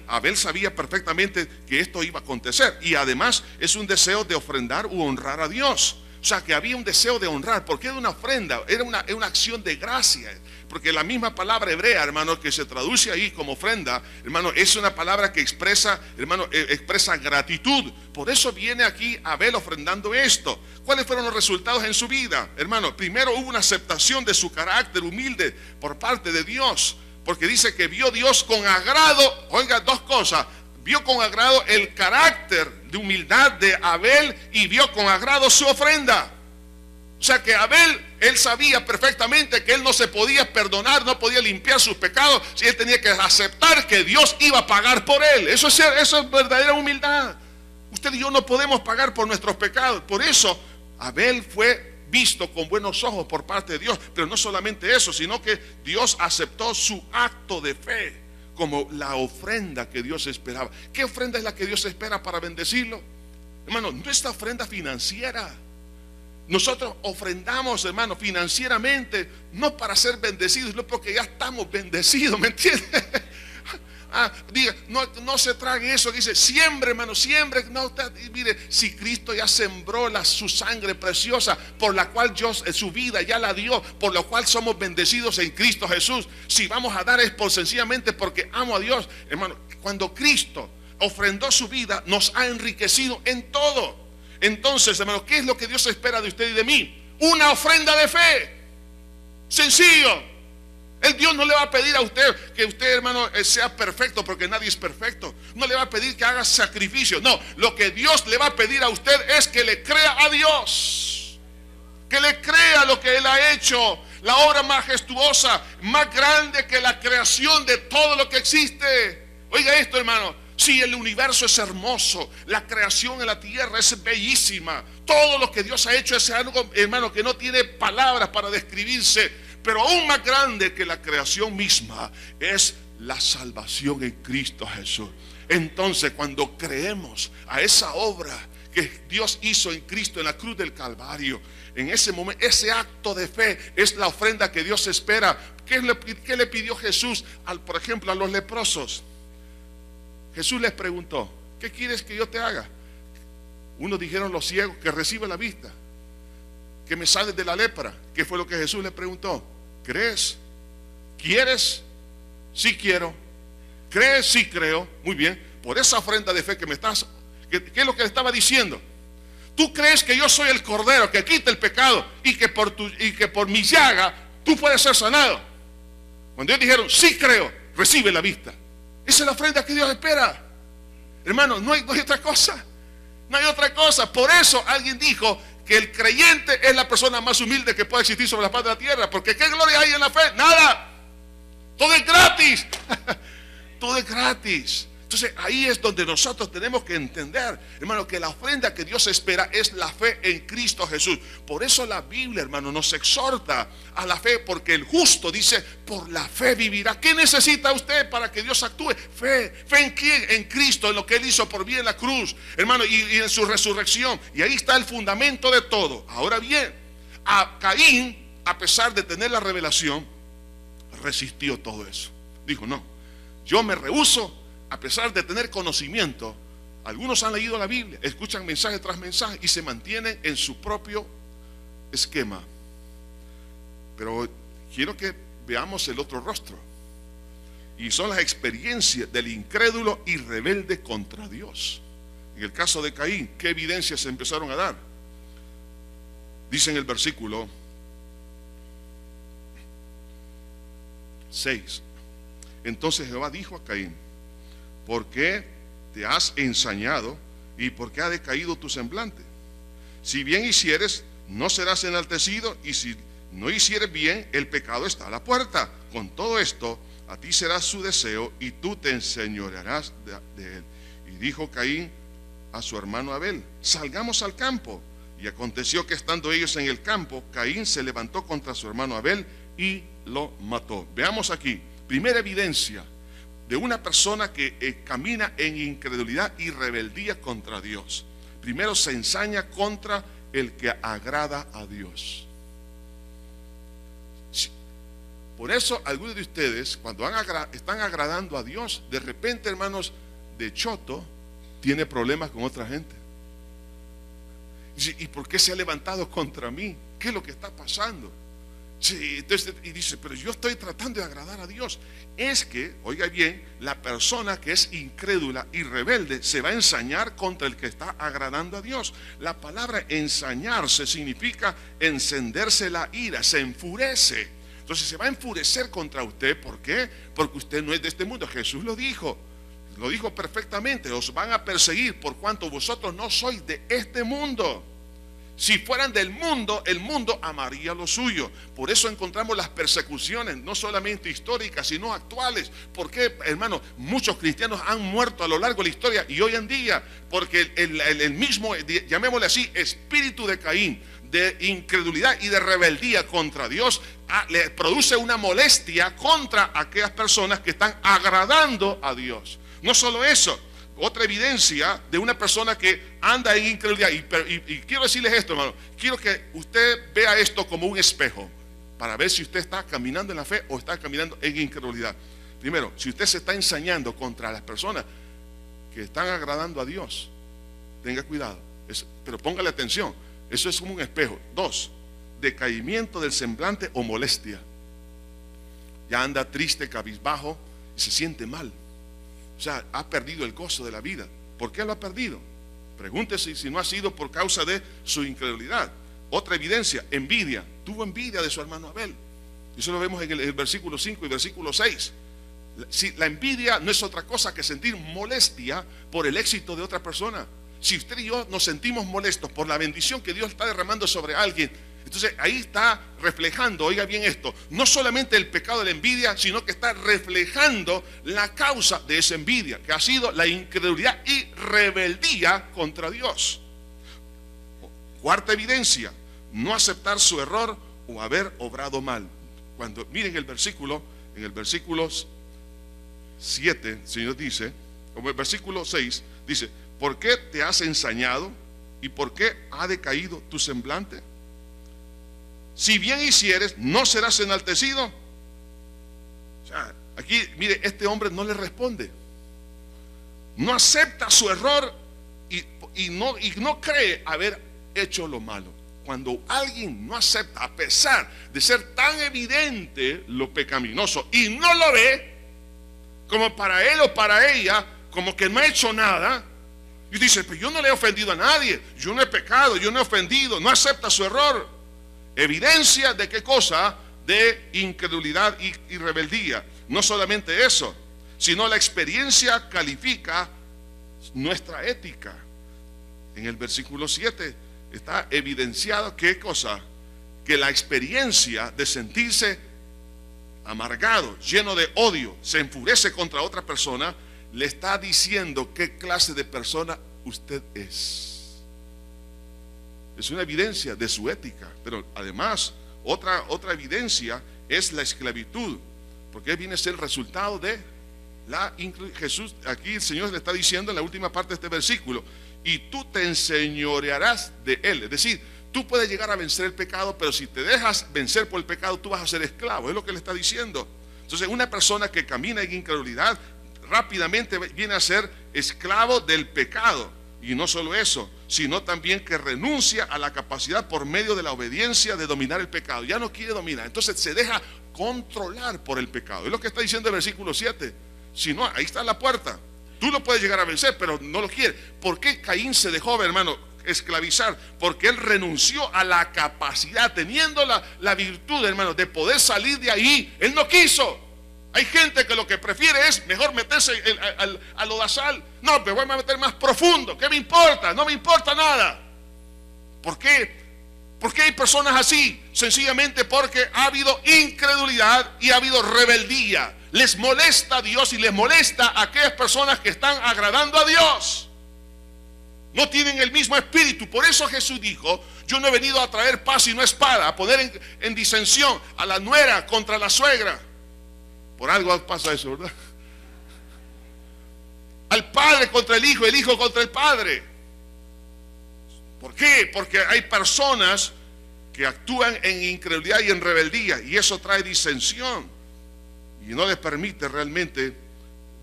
Abel sabía perfectamente que esto iba a acontecer. Y además es un deseo de ofrendar u honrar a Dios. O sea, que había un deseo de honrar, porque era una ofrenda, era una acción de gracia. Porque la misma palabra hebrea, hermano, que se traduce ahí como ofrenda, hermano, es una palabra que expresa, hermano, expresa gratitud. Por eso viene aquí Abel ofrendando esto. ¿Cuáles fueron los resultados en su vida? Hermano, primero hubo una aceptación de su carácter humilde por parte de Dios. Porque dice que vio Dios con agrado. Oiga, dos cosas: vio con agrado el carácter de humildad de Abel y vio con agrado su ofrenda. O sea que Abel, él sabía perfectamente que él no se podía perdonar, no podía limpiar sus pecados, si él tenía que aceptar que Dios iba a pagar por él. Eso es verdadera humildad. Usted y yo no podemos pagar por nuestros pecados. Por eso Abel fue visto con buenos ojos por parte de Dios. Pero no solamente eso, sino que Dios aceptó su acto de fe como la ofrenda que Dios esperaba. ¿Qué ofrenda es la que Dios espera para bendecirlo? Hermano, no es la ofrenda financiera. Nosotros ofrendamos, hermano, financieramente, no para ser bendecidos, sino porque ya estamos bendecidos, ¿me entiende? Diga, no se trague eso, dice: siembre, hermano, siembre. No, mire, si Cristo ya sembró su sangre preciosa, por la cual Dios su vida ya la dio, por lo cual somos bendecidos en Cristo Jesús. Si vamos a dar es sencillamente porque amo a Dios. Hermano, cuando Cristo ofrendó su vida, nos ha enriquecido en todo. Entonces, hermano, ¿qué es lo que Dios espera de usted y de mí? Una ofrenda de fe. Sencillo. El Dios no le va a pedir a usted que usted, hermano, sea perfecto, porque nadie es perfecto. No le va a pedir que haga sacrificio. No, lo que Dios le va a pedir a usted es que le crea a Dios, que le crea lo que Él ha hecho, la obra majestuosa, más grande que la creación de todo lo que existe. Oiga esto, hermano: si el universo es hermoso, la creación en la tierra es bellísima, todo lo que Dios ha hecho es algo, hermano, que no tiene palabras para describirse. Pero aún más grande que la creación misma es la salvación en Cristo Jesús. Entonces, cuando creemos a esa obra que Dios hizo en Cristo en la cruz del Calvario, en ese momento, ese acto de fe es la ofrenda que Dios espera. ¿Qué le pidió Jesús, por ejemplo, a los leprosos? Jesús les preguntó: ¿qué quieres que yo te haga? Unos dijeron, los ciegos, que recibe la vista, que me sanes de la lepra. ¿Qué fue lo que Jesús les preguntó? ¿Crees? ¿Quieres? Sí quiero. ¿Crees? Sí creo. Muy bien. Por esa ofrenda de fe que me estás, ¿qué es lo que le estaba diciendo? Tú crees que yo soy el Cordero que quita el pecado y que por mi llaga tú puedes ser sanado. Cuando ellos dijeron, sí creo, recibe la vista. Esa es la ofrenda que Dios espera. Hermano, no hay otra cosa. No hay otra cosa. Por eso alguien dijo que el creyente es la persona más humilde que puede existir sobre la faz de la tierra. Porque ¿qué gloria hay en la fe? Nada. Todo es gratis. Todo es gratis. Entonces ahí es donde nosotros tenemos que entender, hermano, que la ofrenda que Dios espera es la fe en Cristo Jesús. Por eso la Biblia, hermano, nos exhorta a la fe, porque el justo dice, por la fe vivirá. ¿Qué necesita usted para que Dios actúe? Fe. ¿Fe en quién? En Cristo, en lo que Él hizo por mí en la cruz, hermano, y en su resurrección. Y ahí está el fundamento de todo. Ahora bien, a Caín, a pesar de tener la revelación, resistió todo eso. Dijo, no, yo me rehúso. A pesar de tener conocimiento, algunos han leído la Biblia, escuchan mensaje tras mensaje y se mantienen en su propio esquema. Pero quiero que veamos el otro rostro, y son las experiencias del incrédulo y rebelde contra Dios. En el caso de Caín, ¿qué evidencias se empezaron a dar? Dice en el versículo 6: entonces Jehová dijo a Caín, ¿por qué te has ensañado y por qué ha decaído tu semblante? Si bien hicieres, no serás enaltecido, y si no hicieres bien, el pecado está a la puerta. Con todo esto, a ti será su deseo y tú te enseñorearás de él. Y dijo Caín a su hermano Abel, salgamos al campo. Y aconteció que estando ellos en el campo, Caín se levantó contra su hermano Abel y lo mató. Veamos aquí, primera evidencia de una persona que camina en incredulidad y rebeldía contra Dios. Primero se ensaña contra el que agrada a Dios. Por eso algunos de ustedes, cuando están agradando a Dios, de repente, hermanos, de choto, tiene problemas con otra gente. ¿Y por qué se ha levantado contra mí? ¿Qué es lo que está pasando? Sí, entonces, y dice, pero yo estoy tratando de agradar a Dios. Es que, oiga bien, la persona que es incrédula y rebelde se va a ensañar contra el que está agradando a Dios. La palabra ensañarse significa encenderse la ira, se enfurece. Entonces se va a enfurecer contra usted. ¿Por qué? Porque usted no es de este mundo. Jesús lo dijo perfectamente. Os van a perseguir por cuanto vosotros no sois de este mundo. Si fueran del mundo, el mundo amaría lo suyo. Por eso encontramos las persecuciones, no solamente históricas, sino actuales. Porque, hermano, muchos cristianos han muerto a lo largo de la historia y hoy en día, porque el mismo, llamémosle así, espíritu de Caín, de incredulidad y de rebeldía contra Dios, le produce una molestia contra aquellas personas que están agradando a Dios. No solo eso, otra evidencia de una persona que anda en incredulidad, y quiero decirles esto, hermano, quiero que usted vea esto como un espejo, para ver si usted está caminando en la fe o está caminando en incredulidad. Primero, si usted se está ensañando contra las personas que están agradando a Dios, tenga cuidado, pero póngale atención, eso es como un espejo. 2, decaimiento del semblante o molestia. Ya anda triste, cabizbajo y se siente mal. O sea, ha perdido el gozo de la vida. ¿Por qué lo ha perdido? Pregúntese si no ha sido por causa de su incredulidad. Otra evidencia, envidia. Tuvo envidia de su hermano Abel. Eso lo vemos en el versículo 5 y versículo 6. Si la envidia no es otra cosa que sentir molestia por el éxito de otra persona. Si usted y yo nos sentimos molestos por la bendición que Dios está derramando sobre alguien, entonces ahí está reflejando, oiga bien esto, no solamente el pecado de la envidia, sino que está reflejando la causa de esa envidia, que ha sido la incredulidad y rebeldía contra Dios. Cuarta evidencia, no aceptar su error o haber obrado mal. Cuando miren el versículo, en el versículo 7, el Señor dice, como el versículo 6, dice, ¿por qué te has ensañado y por qué ha decaído tu semblante? Si bien hicieres, no serás enaltecido. O sea, aquí, mire, este hombre no le responde. No acepta su error y no cree haber hecho lo malo. Cuando alguien no acepta, a pesar de ser tan evidente lo pecaminoso, y no lo ve, como para él o para ella, como que no ha hecho nada, y dice, pues yo no le he ofendido a nadie, yo no he pecado, yo no he ofendido, no acepta su error. Evidencia de qué cosa, de incredulidad y rebeldía. No solamente eso, sino la experiencia califica nuestra ética. En el versículo 7 está evidenciado qué cosa, que la experiencia de sentirse amargado, lleno de odio, se enfurece contra otra persona, le está diciendo qué clase de persona usted es. Es una evidencia de su ética, pero además otra evidencia es la esclavitud, porque viene a ser el resultado de Jesús. Aquí el Señor le está diciendo en la última parte de este versículo: y tú te enseñorearás de él. Es decir, tú puedes llegar a vencer el pecado, pero si te dejas vencer por el pecado, tú vas a ser esclavo. Es lo que le está diciendo. Entonces, una persona que camina en incredulidad rápidamente viene a ser esclavo del pecado. Y no solo eso, sino también que renuncia a la capacidad por medio de la obediencia de dominar el pecado. Ya no quiere dominar, entonces se deja controlar por el pecado. Es lo que está diciendo el versículo 7. Si no, ahí está la puerta. Tú lo puedes llegar a vencer, pero no lo quiere. ¿Por qué Caín se dejó, hermano, esclavizar? Porque él renunció a la capacidad, teniendo la virtud, hermano, de poder salir de ahí. Él no quiso. Hay gente que lo que prefiere es mejor meterse al lodazal. No, me voy a meter más profundo. ¿Qué me importa? No me importa nada. ¿Por qué? ¿Por qué hay personas así? Sencillamente porque ha habido incredulidad y ha habido rebeldía. Les molesta a Dios y les molesta a aquellas personas que están agradando a Dios. No tienen el mismo espíritu. Por eso Jesús dijo: yo no he venido a traer paz y no espada, a poner en disensión a la nuera contra la suegra. Por algo pasa eso, ¿verdad? Al padre contra el hijo contra el padre. ¿Por qué? Porque hay personas que actúan en incredulidad y en rebeldía, y eso trae disensión y no les permite realmente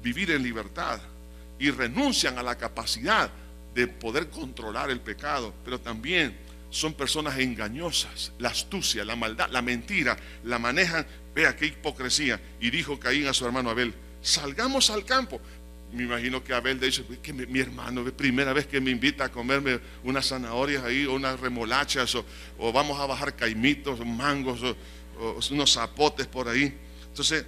vivir en libertad, y renuncian a la capacidad de poder controlar el pecado. Pero también son personas engañosas. La astucia, la maldad, la mentira la manejan. Vea qué hipocresía. Y dijo Caín a su hermano Abel: salgamos al campo. Me imagino que Abel dice: que mi hermano, primera vez que me invita a comerme unas zanahorias ahí, o unas remolachas, o vamos a bajar caimitos, mangos, o unos zapotes por ahí. Entonces,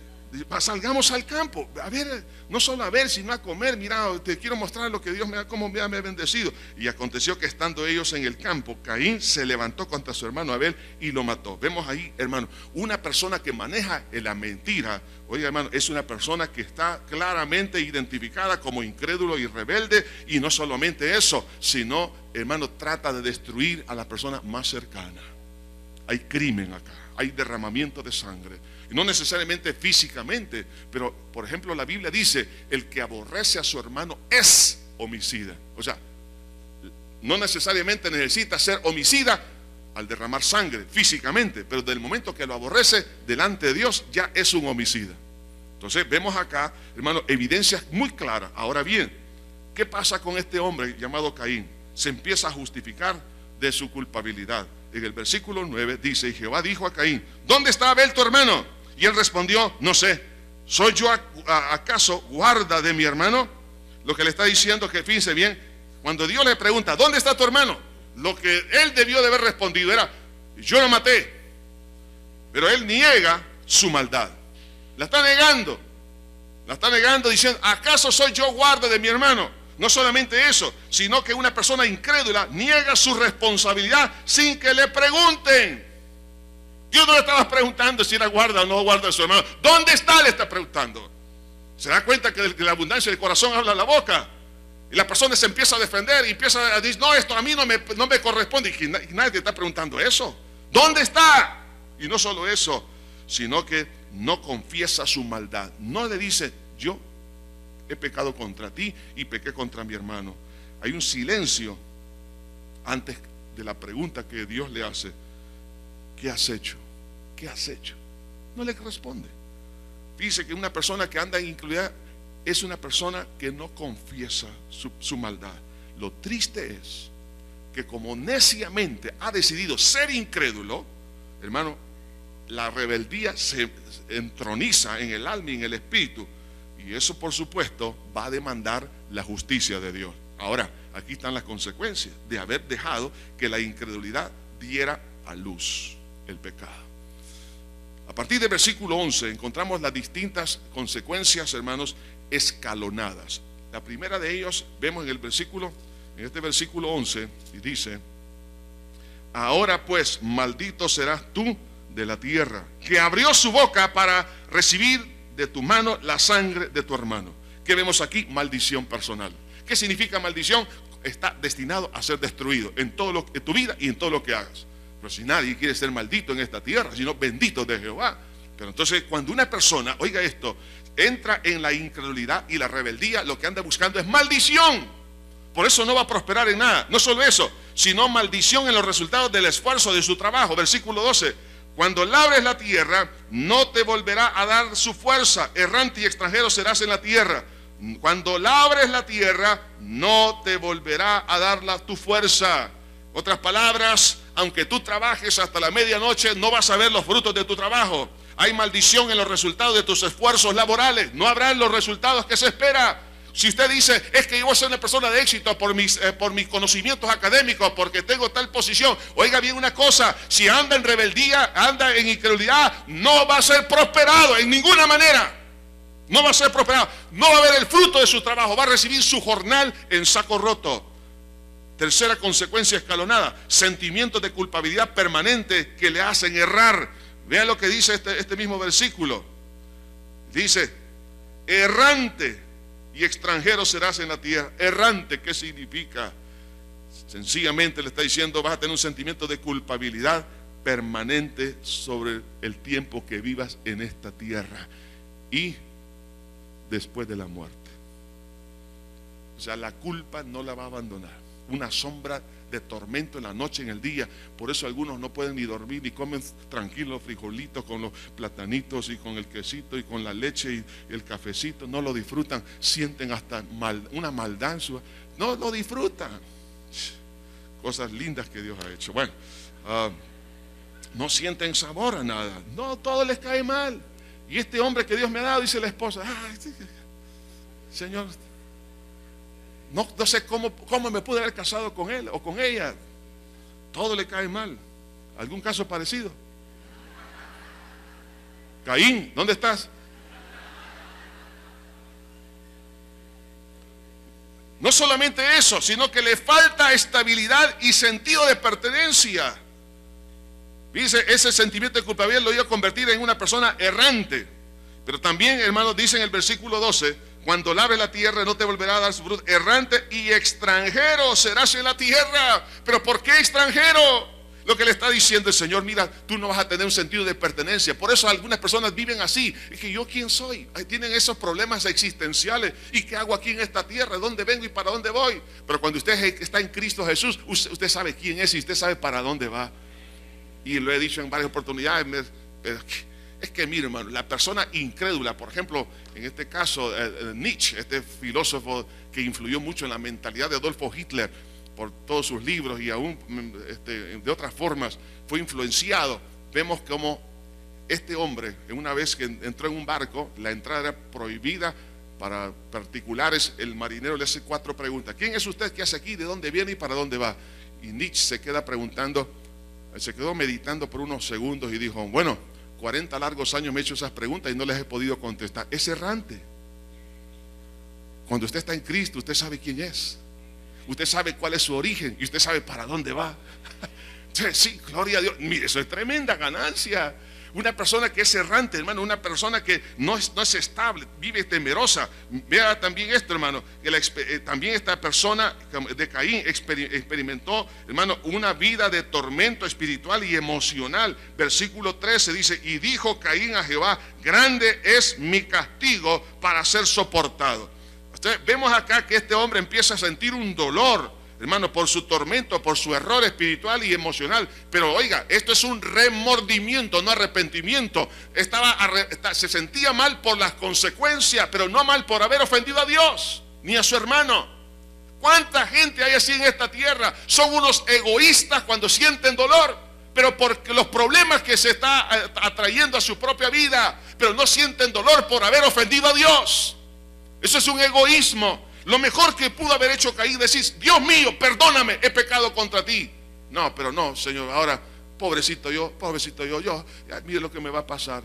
salgamos al campo, a ver, no solo a ver, sino a comer. Mira, te quiero mostrar lo que Dios cómo me ha bendecido. Y aconteció que estando ellos en el campo, Caín se levantó contra su hermano Abel y lo mató. Vemos ahí, hermano, una persona que maneja la mentira. Oiga, hermano, es una persona que está claramente identificada como incrédulo y rebelde. Y no solamente eso, sino, hermano, trata de destruir a la persona más cercana. Hay crimen acá, hay derramamiento de sangre. Y no necesariamente físicamente, pero por ejemplo la Biblia dice: el que aborrece a su hermano es homicida. O sea, no necesariamente necesita ser homicida al derramar sangre físicamente, pero del momento que lo aborrece delante de Dios, ya es un homicida. Entonces vemos acá, hermano, evidencias muy claras. Ahora bien, ¿qué pasa con este hombre llamado Caín? Se empieza a justificar de su culpabilidad. En el versículo 9 dice: y Jehová dijo a Caín: ¿dónde está Abel tu hermano? Y él respondió: no sé. ¿Soy yo acaso guarda de mi hermano? Lo que le está diciendo, que fíjense bien, cuando Dios le pregunta: ¿dónde está tu hermano?, lo que él debió de haber respondido era: yo lo maté. Pero él niega su maldad. La está negando diciendo: ¿acaso soy yo guarda de mi hermano? No solamente eso, sino que una persona incrédula niega su responsabilidad sin que le pregunten. Dios no le estaba preguntando si era guarda o no guarda de su hermano. ¿Dónde está? Le está preguntando. Se da cuenta que de la abundancia del corazón habla la boca. Y la persona se empieza a defender y empieza a decir: no, esto a mí no me corresponde. Y nadie te está preguntando eso. ¿Dónde está? Y no solo eso, sino que no confiesa su maldad. No le dice: yo he pecado contra ti y pequé contra mi hermano. Hay un silencio antes de la pregunta que Dios le hace: ¿qué has hecho? ¿Qué has hecho? No le responde. Dice que una persona que anda en incredulidad es una persona que no confiesa su maldad. Lo triste es que como neciamente ha decidido ser incrédulo, hermano, la rebeldía se entroniza en el alma y en el espíritu. Y eso, por supuesto, va a demandar la justicia de Dios. Ahora, aquí están las consecuencias de haber dejado que la incredulidad diera a luz el pecado. A partir del versículo 11 encontramos las distintas consecuencias, hermanos, escalonadas. La primera de ellos vemos en este versículo 11, y dice: ahora pues, maldito serás tú de la tierra, que abrió su boca para recibir de tu mano la sangre de tu hermano. ¿Qué vemos aquí? Maldición personal. ¿Qué significa maldición? Está destinado a ser destruido en tu vida y en todo lo que hagas. Pero si nadie quiere ser maldito en esta tierra, sino bendito de Jehová. Pero entonces cuando una persona, oiga esto, entra en la incredulidad y la rebeldía, lo que anda buscando es maldición. Por eso no va a prosperar en nada. No solo eso, sino maldición en los resultados del esfuerzo de su trabajo. Versículo 12. Cuando labres la tierra, no te volverá a dar su fuerza. Errante y extranjero serás en la tierra. Cuando labres la tierra, no te volverá a dar tu fuerza. Otras palabras, aunque tú trabajes hasta la medianoche, no vas a ver los frutos de tu trabajo. Hay maldición en los resultados de tus esfuerzos laborales. No habrán los resultados que se espera. Si usted dice, es que yo voy a ser una persona de éxito por mis conocimientos académicos, porque tengo tal posición. Oiga bien una cosa, si anda en rebeldía, anda en incredulidad, no va a ser prosperado en ninguna manera. No va a ser prosperado. No va a ver el fruto de su trabajo. Va a recibir su jornal en saco roto. Tercera consecuencia escalonada, sentimientos de culpabilidad permanente que le hacen errar. Vean lo que dice este mismo versículo. Dice, errante y extranjero serás en la tierra. Errante, ¿qué significa? Sencillamente le está diciendo, vas a tener un sentimiento de culpabilidad permanente sobre el tiempo que vivas en esta tierra y después de la muerte. O sea, la culpa no la va a abandonar. Una sombra de tormento en la noche, en el día. Por eso algunos no pueden ni dormir, ni comen tranquilos frijolitos con los platanitos y con el quesito y con la leche y el cafecito. No lo disfrutan, sienten hasta una maldad en su... No lo disfrutan. Cosas lindas que Dios ha hecho. Bueno, no sienten sabor a nada. No, todo les cae mal. Y este hombre que Dios me ha dado, dice la esposa, Señor, no sé cómo me pude haber casado con él o con ella. Todo le cae mal. ¿Algún caso parecido? Caín, ¿dónde estás? No solamente eso, sino que le falta estabilidad y sentido de pertenencia. Dice, ese sentimiento de culpabilidad lo iba a convertir en una persona errante. Pero también, hermanos, dice en el versículo 12, cuando labre la tierra no te volverá a dar su fruto. Errante y extranjero serás en la tierra. ¿Pero por qué extranjero? Lo que le está diciendo el Señor, mira, tú no vas a tener un sentido de pertenencia. Por eso algunas personas viven así. Es que yo, ¿quién soy? Tienen esos problemas existenciales. ¿Y qué hago aquí en esta tierra? ¿Dónde vengo y para dónde voy? Pero cuando usted está en Cristo Jesús, usted sabe quién es y usted sabe para dónde va. Y lo he dicho en varias oportunidades. Es que mire, hermano, la persona incrédula, por ejemplo, en este caso Nietzsche, este filósofo que influyó mucho en la mentalidad de Adolfo Hitler por todos sus libros y aún de otras formas fue influenciado. Vemos como este hombre, una vez que entró en un barco, la entrada era prohibida para particulares. El marinero le hace 4 preguntas: ¿quién es usted? ¿Qué hace aquí? ¿De dónde viene y para dónde va? Y Nietzsche se quedó meditando por unos segundos y dijo, bueno, 40 largos años me he hecho esas preguntas y no les he podido contestar. Es errante. Cuando usted está en Cristo, usted sabe quién es. Usted sabe cuál es su origen y usted sabe para dónde va. Sí, gloria a Dios. Mire, eso es tremenda ganancia. Una persona que es errante, hermano, una persona que no es estable, vive temerosa. Vea también esto, hermano, que también esta persona de Caín experimentó, hermano, una vida de tormento espiritual y emocional. Versículo 13 dice, y dijo Caín a Jehová, grande es mi castigo para ser soportado. Entonces, vemos acá que este hombre empieza a sentir un dolor, hermano, por su tormento, por su error espiritual y emocional. Pero oiga, esto es un remordimiento, no arrepentimiento. Se sentía mal por las consecuencias, pero no mal por haber ofendido a Dios ni a su hermano. ¿Cuánta gente hay así en esta tierra? Son unos egoístas cuando sienten dolor, pero por los problemas que se está atrayendo a su propia vida, pero no sienten dolor por haber ofendido a Dios. Eso es un egoísmo. Lo mejor que pudo haber hecho Caín, decir, Dios mío, perdóname, he pecado contra ti. No, pero no, Señor, ahora, pobrecito yo, mire lo que me va a pasar.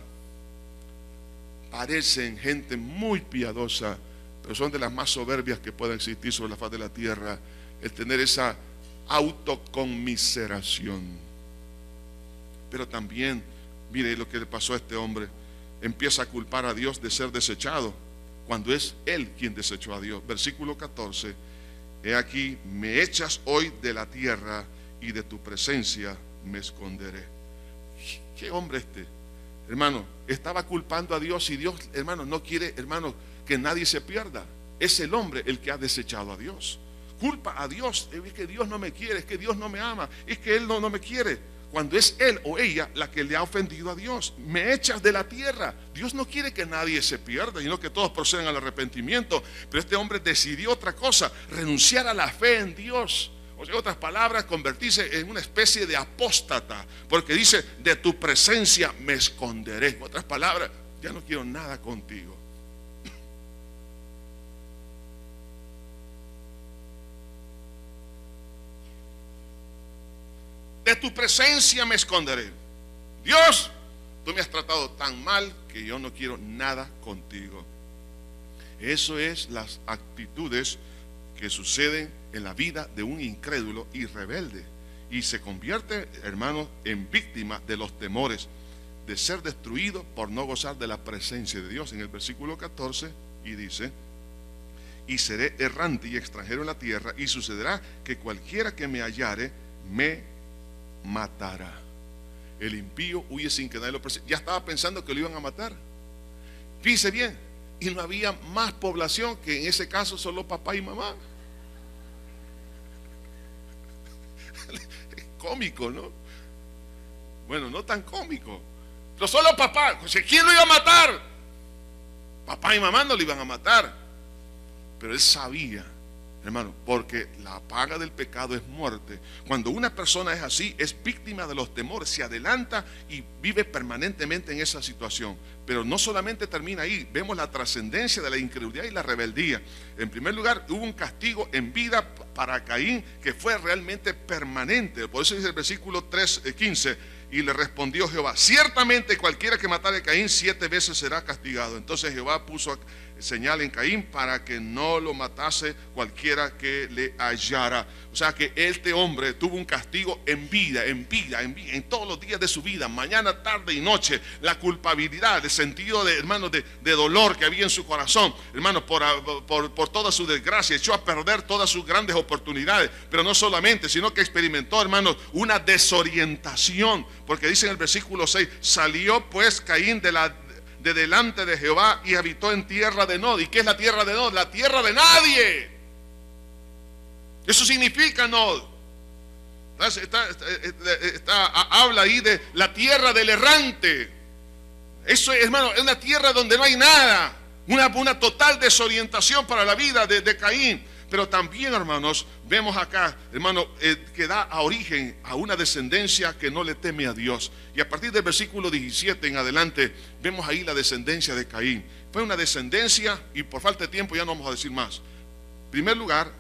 Parecen gente muy piadosa, pero son de las más soberbias que puedan existir sobre la faz de la tierra, el tener esa autoconmiseración. Pero también, mire lo que le pasó a este hombre, empieza a culpar a Dios de ser desechado. cuando es él quien desechó a Dios. Versículo 14, he aquí, me echas hoy de la tierra y de tu presencia me esconderé. ¿Qué hombre este? Hermano, estaba culpando a Dios y Dios, hermano, no quiere, hermano, que nadie se pierda. Es el hombre el que ha desechado a Dios. Culpa a Dios, es que Dios no me quiere, es que Dios no me ama, es que Él no me quiere. Cuando es él o ella la que le ha ofendido a Dios. Me echas de la tierra. Dios no quiere que nadie se pierda, sino que todos procedan al arrepentimiento. Pero este hombre decidió otra cosa, renunciar a la fe en Dios. O sea, en otras palabras, convertirse en una especie de apóstata, porque dice, de tu presencia me esconderé. En otras palabras, ya no quiero nada contigo. De tu presencia me esconderé. Dios, tú me has tratado tan mal que yo no quiero nada contigo. Eso es las actitudes que suceden en la vida de un incrédulo y rebelde, y se convierte, hermano, en víctima de los temores de ser destruido por no gozar de la presencia de Dios. En el versículo 14 y dice, y seré errante y extranjero en la tierra, y sucederá que cualquiera que me hallare me matará. El impío huye sin que nadie lo persiga. Ya estaba pensando que lo iban a matar. Fíjese bien, y no había más población que en ese caso solo papá y mamá. Es cómico, ¿no? Bueno, no tan cómico, pero solo papá. ¿Quién lo iba a matar? Papá y mamá no lo iban a matar, pero él sabía, hermano, porque la paga del pecado es muerte. Cuando una persona es así, es víctima de los temores, se adelanta y vive permanentemente en esa situación. Pero no solamente termina ahí, vemos la trascendencia de la incredulidad y la rebeldía. En primer lugar, hubo un castigo en vida para Caín que fue realmente permanente. Por eso dice el versículo 3:15, y le respondió Jehová, ciertamente cualquiera que matare a Caín 7 veces será castigado. Entonces Jehová puso señal en Caín para que no lo matase cualquiera que le hallara. O sea que este hombre tuvo un castigo en vida, en todos los días de su vida, mañana, tarde y noche. La culpabilidad, el sentido de, hermano, de dolor que había en su corazón, hermano, por toda su desgracia, echó a perder todas sus grandes oportunidades. Pero no solamente, sino que experimentó, hermanos, una desorientación, porque dice en el versículo 6, salió pues Caín de delante de Jehová y habitó en tierra de Nod. ¿Y qué es la tierra de Nod? La tierra de nadie. Eso significa Nod. Habla ahí de la tierra del errante. Eso, hermano, es una tierra donde no hay nada. Una total desorientación para la vida de Caín. Pero también, hermanos, vemos acá, hermano, que da a origen a una descendencia que no le teme a Dios. Y a partir del versículo 17 en adelante, vemos ahí la descendencia de Caín. Fue una descendencia, y por falta de tiempo ya no vamos a decir más. En primer lugar,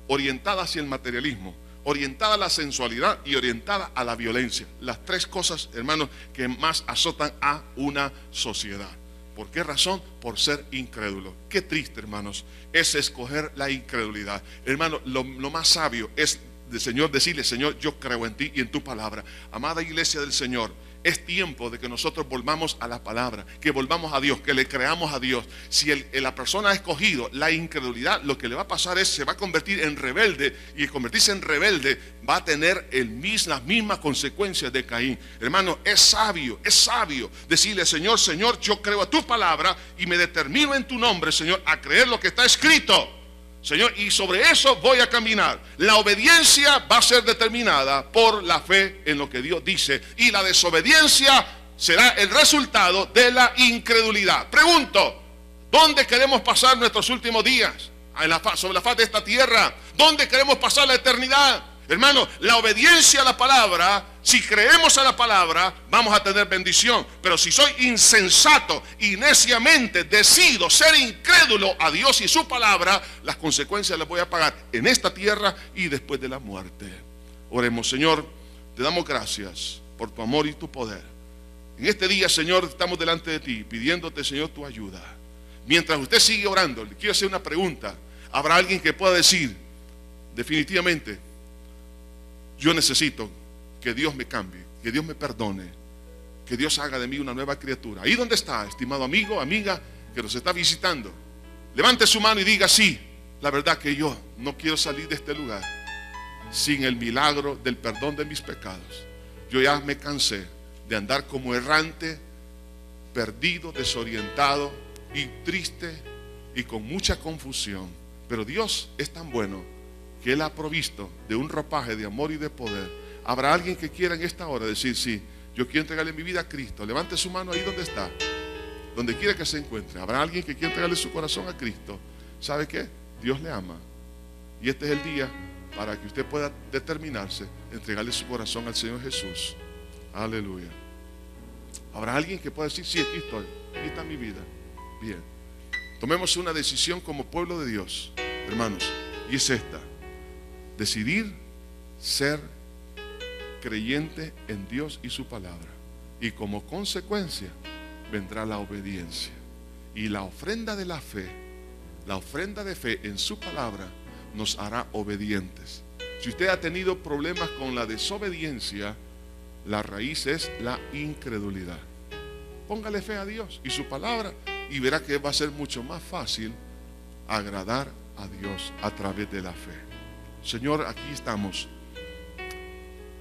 orientada hacia el materialismo, orientada a la sensualidad y orientada a la violencia. Las tres cosas, hermanos, que más azotan a una sociedad. ¿Por qué razón? Por ser incrédulo. Qué triste, hermanos, es escoger la incredulidad. Hermano, lo más sabio es del Señor decirle, Señor, yo creo en ti y en tu palabra. Amada iglesia del Señor, es tiempo de que nosotros volvamos a la palabra, que volvamos a Dios, que le creamos a Dios. Si la persona ha escogido la incredulidad, lo que le va a pasar es, se va a convertir en rebelde, y convertirse en rebelde va a tener las mismas consecuencias de Caín. Hermano, es sabio decirle, Señor, yo creo a tu palabra y me determino en tu nombre, Señor, a creer lo que está escrito. Señor, y sobre eso voy a caminar. La obediencia va a ser determinada por la fe en lo que Dios dice, y la desobediencia será el resultado de la incredulidad. Pregunto, ¿dónde queremos pasar nuestros últimos días? Sobre la faz de esta tierra. ¿Dónde queremos pasar la eternidad? Hermano, la obediencia a la palabra, si creemos a la palabra, vamos a tener bendición. Pero si soy insensato y neciamente decido ser incrédulo a Dios y su palabra, las consecuencias las voy a pagar en esta tierra y después de la muerte. Oremos. Señor, te damos gracias por tu amor y tu poder. En este día, Señor, estamos delante de ti pidiéndote, Señor, tu ayuda. Mientras usted sigue orando, le quiero hacer una pregunta. ¿Habrá alguien que pueda decir, definitivamente, yo necesito que Dios me cambie, que Dios me perdone, que Dios haga de mí una nueva criatura? Ahí donde está, estimado amigo, amiga, que nos está visitando, Levante su mano y diga: sí, la verdad que yo no quiero salir de este lugar sin el milagro del perdón de mis pecados. Yo ya me cansé de andar como errante, perdido, desorientado y triste y con mucha confusión. Pero Dios es tan bueno que Él ha provisto de un ropaje de amor y de poder. Habrá alguien que quiera en esta hora decir: sí, yo quiero entregarle mi vida a Cristo. Levante su mano ahí donde está, donde quiera que se encuentre. Habrá alguien que quiera entregarle su corazón a Cristo. ¿Sabe qué? Dios le ama. Y este es el día para que usted pueda determinarse, entregarle su corazón al Señor Jesús. Aleluya. Habrá alguien que pueda decir: sí, aquí estoy, aquí está mi vida. Bien, tomemos una decisión como pueblo de Dios, hermanos, y es esta: decidir ser creyente en Dios y su palabra, y como consecuencia vendrá la obediencia y la ofrenda de la fe. La ofrenda de fe en su palabra nos hará obedientes. Si usted ha tenido problemas con la desobediencia, la raíz es la incredulidad. Póngale fe a Dios y su palabra y verá que va a ser mucho más fácil agradar a Dios a través de la fe. Señor, aquí estamos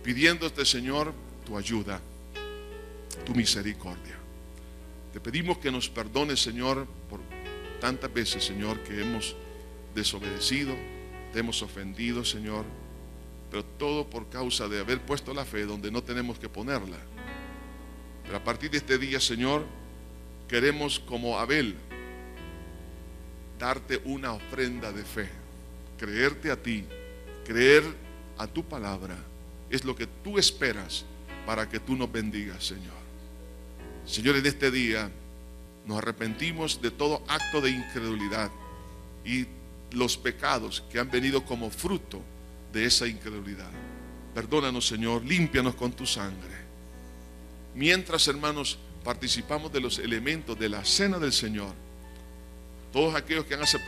pidiéndote, Señor, tu ayuda, tu misericordia. Te pedimos que nos perdones, Señor, por tantas veces, Señor, que hemos desobedecido, te hemos ofendido, Señor, pero todo por causa de haber puesto la fe donde no tenemos que ponerla. Pero a partir de este día, Señor, queremos, como Abel, darte una ofrenda de fe, creerte a ti, creer a tu palabra. Es lo que tú esperas para que tú nos bendigas, Señor. Señor, en este día nos arrepentimos de todo acto de incredulidad y los pecados que han venido como fruto de esa incredulidad. Perdónanos, Señor, límpianos con tu sangre. Mientras, hermanos, participamos de los elementos de la cena del Señor, todos aquellos que han aceptado